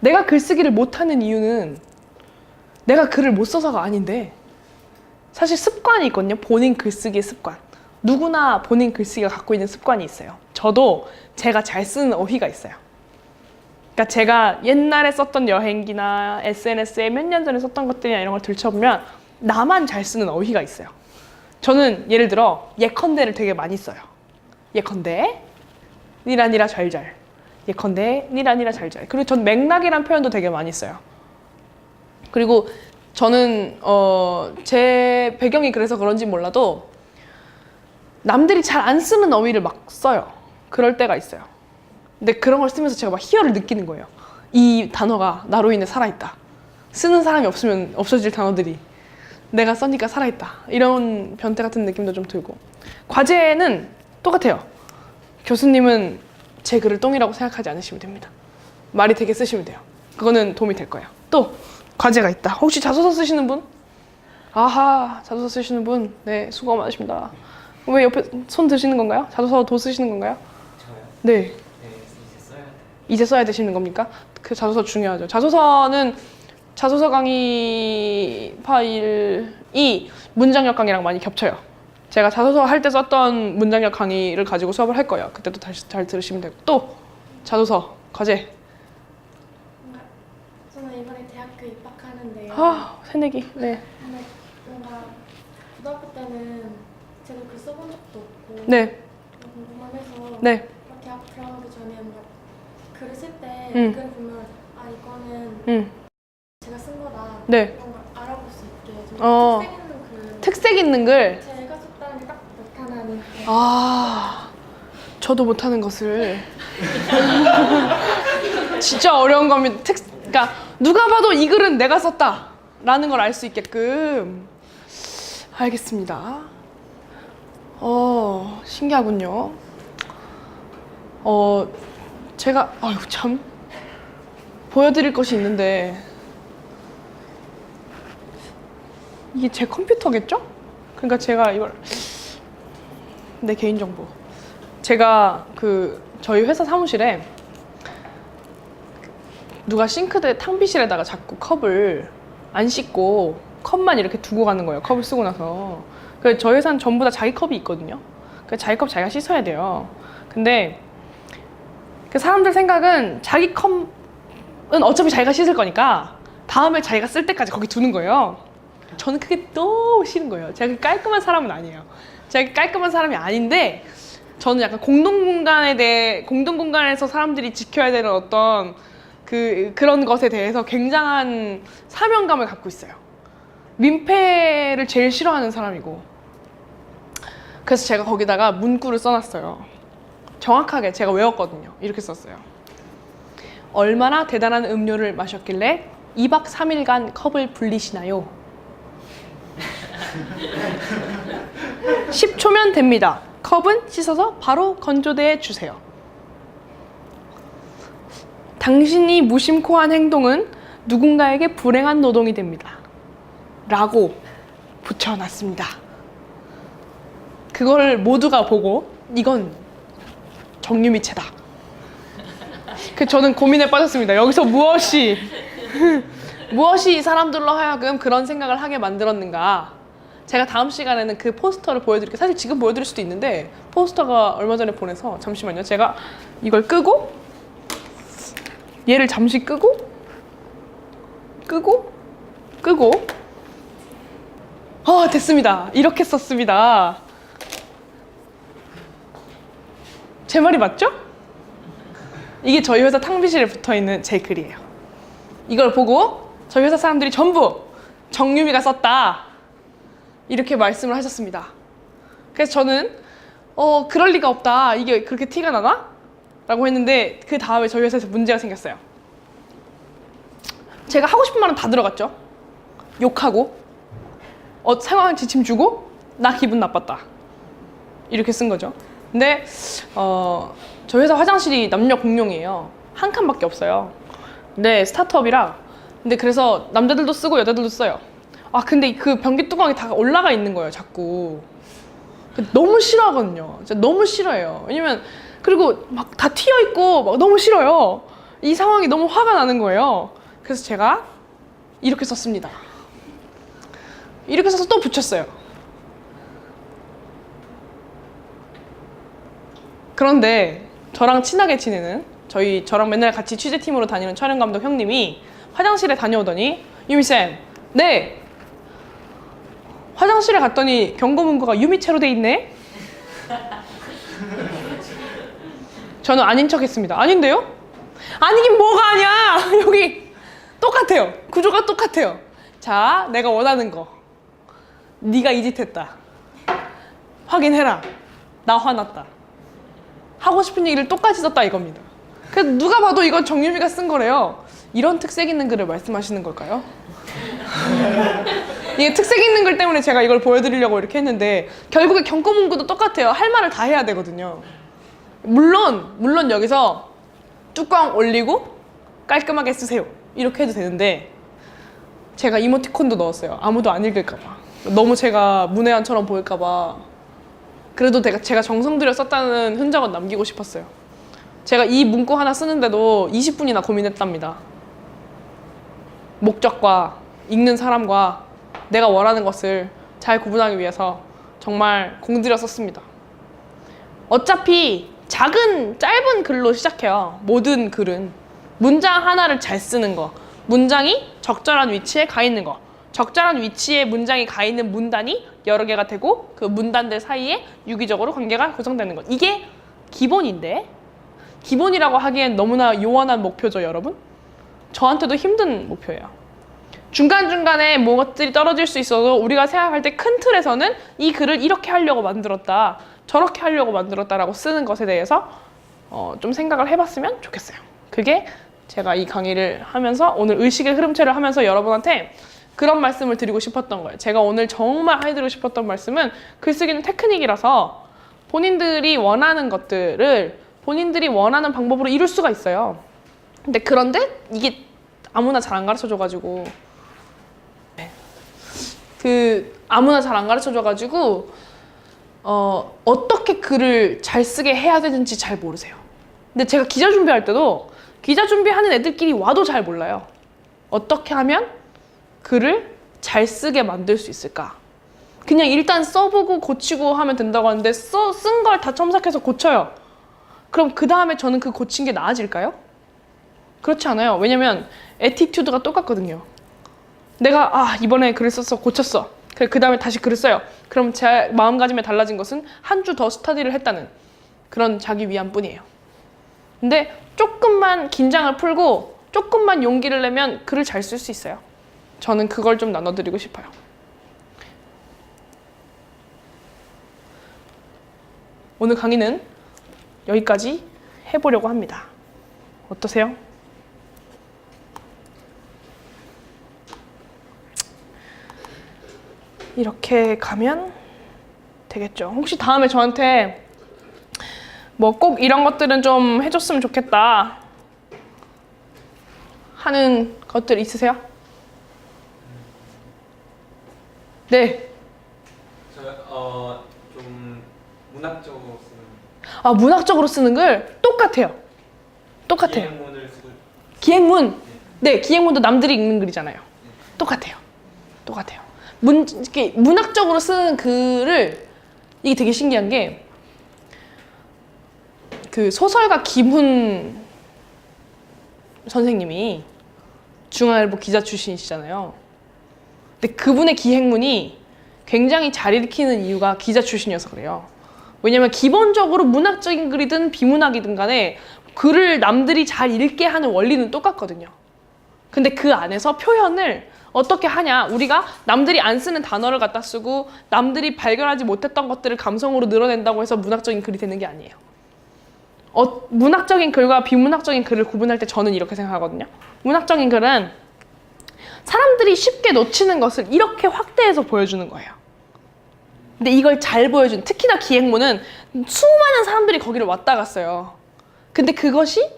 내가 글쓰기를 못하는 이유는 내가 글을 못 써서가 아닌데 사실 습관이 있거든요. 본인 글쓰기의 습관. 누구나 본인 글쓰기가 갖고 있는 습관이 있어요. 저도 제가 잘 쓰는 어휘가 있어요. 그러니까 제가 옛날에 썼던 여행기나 SNS에 몇 년 전에 썼던 것들이나 이런 걸 들춰보면 나만 잘 쓰는 어휘가 있어요. 저는 예를 들어 예컨대를 되게 많이 써요. 예컨대 니라니라 잘잘 예컨대 니라 잘자. 그리고 전 맥락이란 표현도 되게 많이 써요. 그리고 저는 제 배경이 그래서 그런지 몰라도 남들이 잘 안 쓰는 어휘를 막 써요. 그럴 때가 있어요. 근데 그런 걸 쓰면서 제가 막 희열을 느끼는 거예요. 이 단어가 나로 인해 살아있다. 쓰는 사람이 없으면 없어질 단어들이 내가 써니까 살아있다. 이런 변태 같은 느낌도 좀 들고. 과제는 똑같아요. 교수님은 제 글을 똥이라고 생각하지 않으시면 됩니다. 말이 되게 쓰시면 돼요. 그거는 도움이 될 거예요. 또 과제가 있다. 혹시 자소서 쓰시는 분? 아하, 자소서 쓰시는 분. 네, 수고 많으십니다. 왜 옆에 손 드시는 건가요? 자소서 도 쓰시는 건가요? 저요? 네. 네, 이제 써야 돼요. 이제 써야 되시는 겁니까? 그 자소서 중요하죠. 자소서는 자소서 강의 파일이 문장력 강의랑 많이 겹쳐요. 제가 자소서 할 때 썼던 문장력 강의를 가지고 수업을 할 거예요. 그때도 다시 잘 들으시면 되고. 또 자소서 과제. 저는 이번에 대학교 입학하는데요. 아, 새내기. 네. 근데 뭔가 고등학교 때는 제가 글 써본 적도 없고 네. 궁금해서 네. 이렇게 학교 들어가기 전에 뭔가 글을 쓸 때 음. 글을 보면 아 이거는 음. 제가 쓴 거다 네. 이런 걸 알아볼 수 있게 좀 어. 특색 있는 글 특색 있는 글. 제가 썼다는 게 딱 나타나는 아, 저도 못하는 것을. 진짜 어려운 겁니다. 그러니까 누가 봐도 이 글은 내가 썼다라는 걸 알 수 있게끔. 알겠습니다. 신기하군요. 제가 아유 참 보여드릴 것이 있는데 이게 제 컴퓨터겠죠? 그러니까 제가 이걸 내 개인정보. 제가 저희 회사 사무실에 누가 싱크대 탕비실에다가 자꾸 컵을 안 씻고 컵만 이렇게 두고 가는 거예요. 컵을 쓰고 나서. 그래서 저희 회사는 전부 다 자기 컵이 있거든요. 그 자기 컵 자기가 씻어야 돼요. 근데 그 사람들 생각은 자기 컵은 어차피 자기가 씻을 거니까 다음에 자기가 쓸 때까지 거기 두는 거예요. 저는 그게 너무 싫은 거예요. 제가 깔끔한 사람은 아니에요. 제가 깔끔한 사람이 아닌데 저는 약간 공동공간에서 사람들이 지켜야 되는 어떤 그런 것에 대해서 굉장한 사명감을 갖고 있어요. 민폐를 제일 싫어하는 사람이고. 그래서 제가 거기다가 문구를 써놨어요. 정확하게 제가 외웠거든요. 이렇게 썼어요. 얼마나 대단한 음료를 마셨길래 2박 3일간 컵을 불리시나요? 10초면 됩니다. 컵은 씻어서 바로 건조대에 주세요. 당신이 무심코 한 행동은 누군가에게 불행한 노동이 됩니다. 라고 붙여놨습니다. 그걸 모두가 보고 이건 정유미체다. 저는 고민에 빠졌습니다. 여기서 무엇이 이 사람들로 하여금 그런 생각을 하게 만들었는가. 제가 다음 시간에는 그 포스터를 보여드릴게요. 사실 지금 보여드릴 수도 있는데 포스터가 얼마 전에 보내서 잠시만요. 제가 이걸 끄고 얘를 잠시 끄고 됐습니다. 이렇게 썼습니다. 제 말이 맞죠? 이게 저희 회사 탕비실에 붙어있는 제 글이에요. 이걸 보고 저희 회사 사람들이 전부 정유미가 썼다 이렇게 말씀을 하셨습니다. 그래서 저는 그럴 리가 없다. 이게 그렇게 티가 나나? 라고 했는데 그 다음에 저희 회사에서 문제가 생겼어요. 제가 하고 싶은 말은 다 들어갔죠. 욕하고 상황 지침 주고 나 기분 나빴다 이렇게 쓴 거죠. 근데 저희 회사 화장실이 남녀 공용이에요. 한 칸밖에 없어요. 근데 스타트업이라 근데 그래서 남자들도 쓰고 여자들도 써요. 근데 그 변기 뚜껑이 다 올라가 있는 거예요. 자꾸 너무 싫어하거든요. 진짜 너무 싫어해요. 왜냐면 그리고 막 다 튀어 있고 막 너무 싫어요. 이 상황이 너무 화가 나는 거예요. 그래서 제가 이렇게 썼습니다. 이렇게 써서 또 붙였어요. 그런데 저랑 친하게 지내는 저랑 맨날 같이 취재팀으로 다니는 촬영 감독 형님이 화장실에 다녀오더니 유미쌤, 네 화장실에 갔더니 경고 문구가 유미체로 돼 있네. 저는 아닌 척 했습니다. 아닌데요? 아니긴 뭐가 아니야. 여기 똑같아요. 구조가 똑같아요. 자, 내가 원하는 거. 네가 이 짓 했다. 확인해라. 나 화났다. 하고 싶은 얘기를 똑같이 썼다 이겁니다. 그래서 누가 봐도 이건 정유미가 쓴 거래요. 이런 특색 있는 글을 말씀하시는 걸까요? 이게 특색 있는 글 때문에 제가 이걸 보여드리려고 이렇게 했는데 결국에 경고문구도 똑같아요. 할 말을 다 해야 되거든요. 물론 여기서 뚜껑 올리고 깔끔하게 쓰세요. 이렇게 해도 되는데 제가 이모티콘도 넣었어요. 아무도 안 읽을까 봐. 너무 제가 문외한처럼 보일까 봐. 그래도 제가 정성 들여 썼다는 흔적은 남기고 싶었어요. 제가 이 문구 하나 쓰는데도 20분이나 고민했답니다. 목적과 읽는 사람과 내가 원하는 것을 잘 구분하기 위해서 정말 공들여 썼습니다. 어차피 작은 짧은 글로 시작해요. 모든 글은 문장 하나를 잘 쓰는 거, 문장이 적절한 위치에 가 있는 거, 적절한 위치에 문장이 가 있는 문단이 여러 개가 되고 그 문단들 사이에 유기적으로 관계가 구성되는 것, 이게 기본인데 기본이라고 하기엔 너무나 요원한 목표죠, 여러분? 저한테도 힘든 목표예요. 중간중간에 뭐것들이 떨어질 수 있어도 우리가 생각할 때 큰 틀에서는 이 글을 이렇게 하려고 만들었다, 저렇게 하려고 만들었다라고 쓰는 것에 대해서 좀 생각을 해봤으면 좋겠어요. 그게 제가 이 강의를 하면서 오늘 의식의 흐름체를 하면서 여러분한테 그런 말씀을 드리고 싶었던 거예요. 제가 오늘 정말 해드리고 싶었던 말씀은 글쓰기는 테크닉이라서 본인들이 원하는 것들을 본인들이 원하는 방법으로 이룰 수가 있어요. 그런데 이게 아무나 잘 안 가르쳐줘가지고 아무나 잘 안 가르쳐줘가지고 어떻게 글을 잘 쓰게 해야 되는지 잘 모르세요. 근데 제가 기자 준비할 때도 기자 준비하는 애들끼리 와도 잘 몰라요. 어떻게 하면 글을 잘 쓰게 만들 수 있을까? 그냥 일단 써보고 고치고 하면 된다고 하는데 쓴 걸 다 첨삭해서 고쳐요. 그럼 그 다음에 저는 그 고친 게 나아질까요? 그렇지 않아요. 왜냐면 애티튜드가 똑같거든요. 내가 이번에 글을 썼어, 고쳤어. 그 다음에 다시 글을 써요. 그럼 제 마음가짐에 달라진 것은 한 주 더 스터디를 했다는 그런 자기 위안뿐이에요. 근데 조금만 긴장을 풀고 조금만 용기를 내면 글을 잘 쓸 수 있어요. 저는 그걸 좀 나눠드리고 싶어요. 오늘 강의는 여기까지 해보려고 합니다. 어떠세요? 이렇게 가면 되겠죠. 혹시 다음에 저한테 뭐 꼭 이런 것들은 좀 해줬으면 좋겠다 하는 것들 있으세요? 네. 좀 문학적으로 쓰는 문학적으로 쓰는 글 똑같아요. 똑같아요. 기행문을 쓰고 기행문. 네, 기행문도 남들이 읽는 글이잖아요. 똑같아요. 똑같아요. 이렇게 문학적으로 쓰는 글을 이게 되게 신기한 게 그 소설가 김훈 선생님이 중앙일보 기자 출신이시잖아요. 근데 그분의 기행문이 굉장히 잘 읽히는 이유가 기자 출신이어서 그래요. 왜냐면 기본적으로 문학적인 글이든 비문학이든 간에 글을 남들이 잘 읽게 하는 원리는 똑같거든요. 근데 그 안에서 표현을 어떻게 하냐, 우리가 남들이 안 쓰는 단어를 갖다 쓰고 남들이 발견하지 못했던 것들을 감성으로 늘어낸다고 해서 문학적인 글이 되는 게 아니에요. 문학적인 글과 비문학적인 글을 구분할 때 저는 이렇게 생각하거든요. 문학적인 글은 사람들이 쉽게 놓치는 것을 이렇게 확대해서 보여주는 거예요. 근데 이걸 잘 보여준, 특히나 기행문은 수많은 사람들이 거기를 왔다 갔어요. 근데 그것이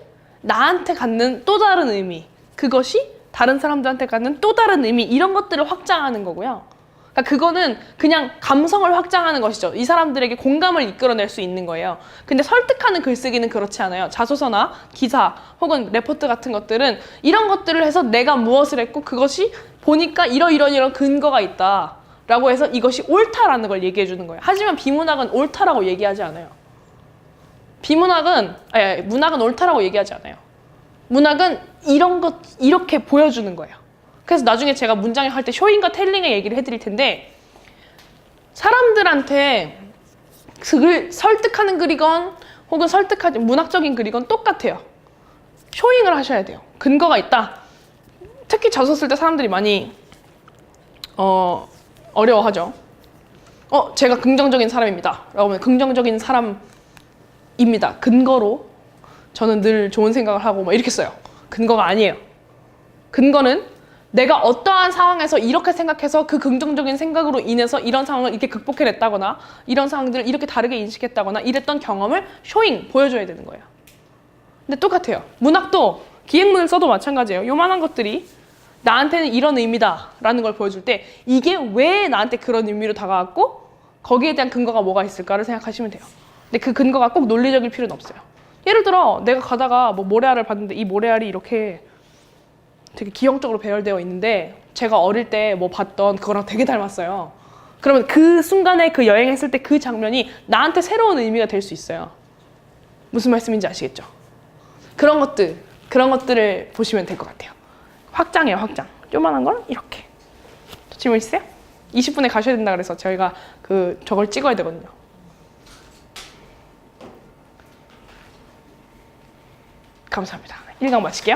나한테 갖는 또 다른 의미, 그것이 다른 사람들한테 갖는 또 다른 의미, 이런 것들을 확장하는 거고요. 그러니까 그거는 그냥 감성을 확장하는 것이죠. 이 사람들에게 공감을 이끌어낼 수 있는 거예요. 근데 설득하는 글쓰기는 그렇지 않아요. 자소서나 기사 혹은 레포트 같은 것들은 이런 것들을 해서 내가 무엇을 했고 그것이 보니까 이런 근거가 있다 라고 해서 이것이 옳다라는 걸 얘기해 주는 거예요. 하지만 비문학은 옳다라고 얘기하지 않아요. 문학은 옳다라고 얘기하지 않아요. 문학은 이렇게 보여주는 거예요. 그래서 나중에 제가 문장을 할 때 쇼잉과 텔링의 얘기를 해드릴 텐데, 사람들한테 설득하는 글이건 혹은 문학적인 글이건 똑같아요. 쇼잉을 하셔야 돼요. 근거가 있다. 특히 저 썼을 때 사람들이 많이 어려워하죠. 제가 긍정적인 사람입니다. 라고 하면 긍정적인 사람입니다. 근거로 저는 늘 좋은 생각을 하고 막 이렇게 써요. 근거가 아니에요. 근거는 내가 어떠한 상황에서 이렇게 생각해서 그 긍정적인 생각으로 인해서 이런 상황을 이렇게 극복해냈다거나 이런 상황들을 이렇게 다르게 인식했다거나 이랬던 경험을 쇼잉, 보여줘야 되는 거예요. 근데 똑같아요. 문학도 기획문을 써도 마찬가지예요. 요만한 것들이 나한테는 이런 의미다 라는 걸 보여줄 때 이게 왜 나한테 그런 의미로 다가왔고 거기에 대한 근거가 뭐가 있을까를 생각하시면 돼요. 근데 그 근거가 꼭 논리적일 필요는 없어요. 예를 들어 내가 가다가 뭐 모래알을 봤는데 이 모래알이 이렇게 되게 기형적으로 배열되어 있는데 제가 어릴 때 뭐 봤던 그거랑 되게 닮았어요. 그러면 그 순간에 그 여행했을 때 그 장면이 나한테 새로운 의미가 될 수 있어요. 무슨 말씀인지 아시겠죠? 그런 것들을 보시면 될 것 같아요. 확장이에요, 확장. 요만한 걸 이렇게. 질문 있으세요? 20분에 가셔야 된다 그래서 저희가 저걸 찍어야 되거든요. 감사합니다. 1강 마칠게요.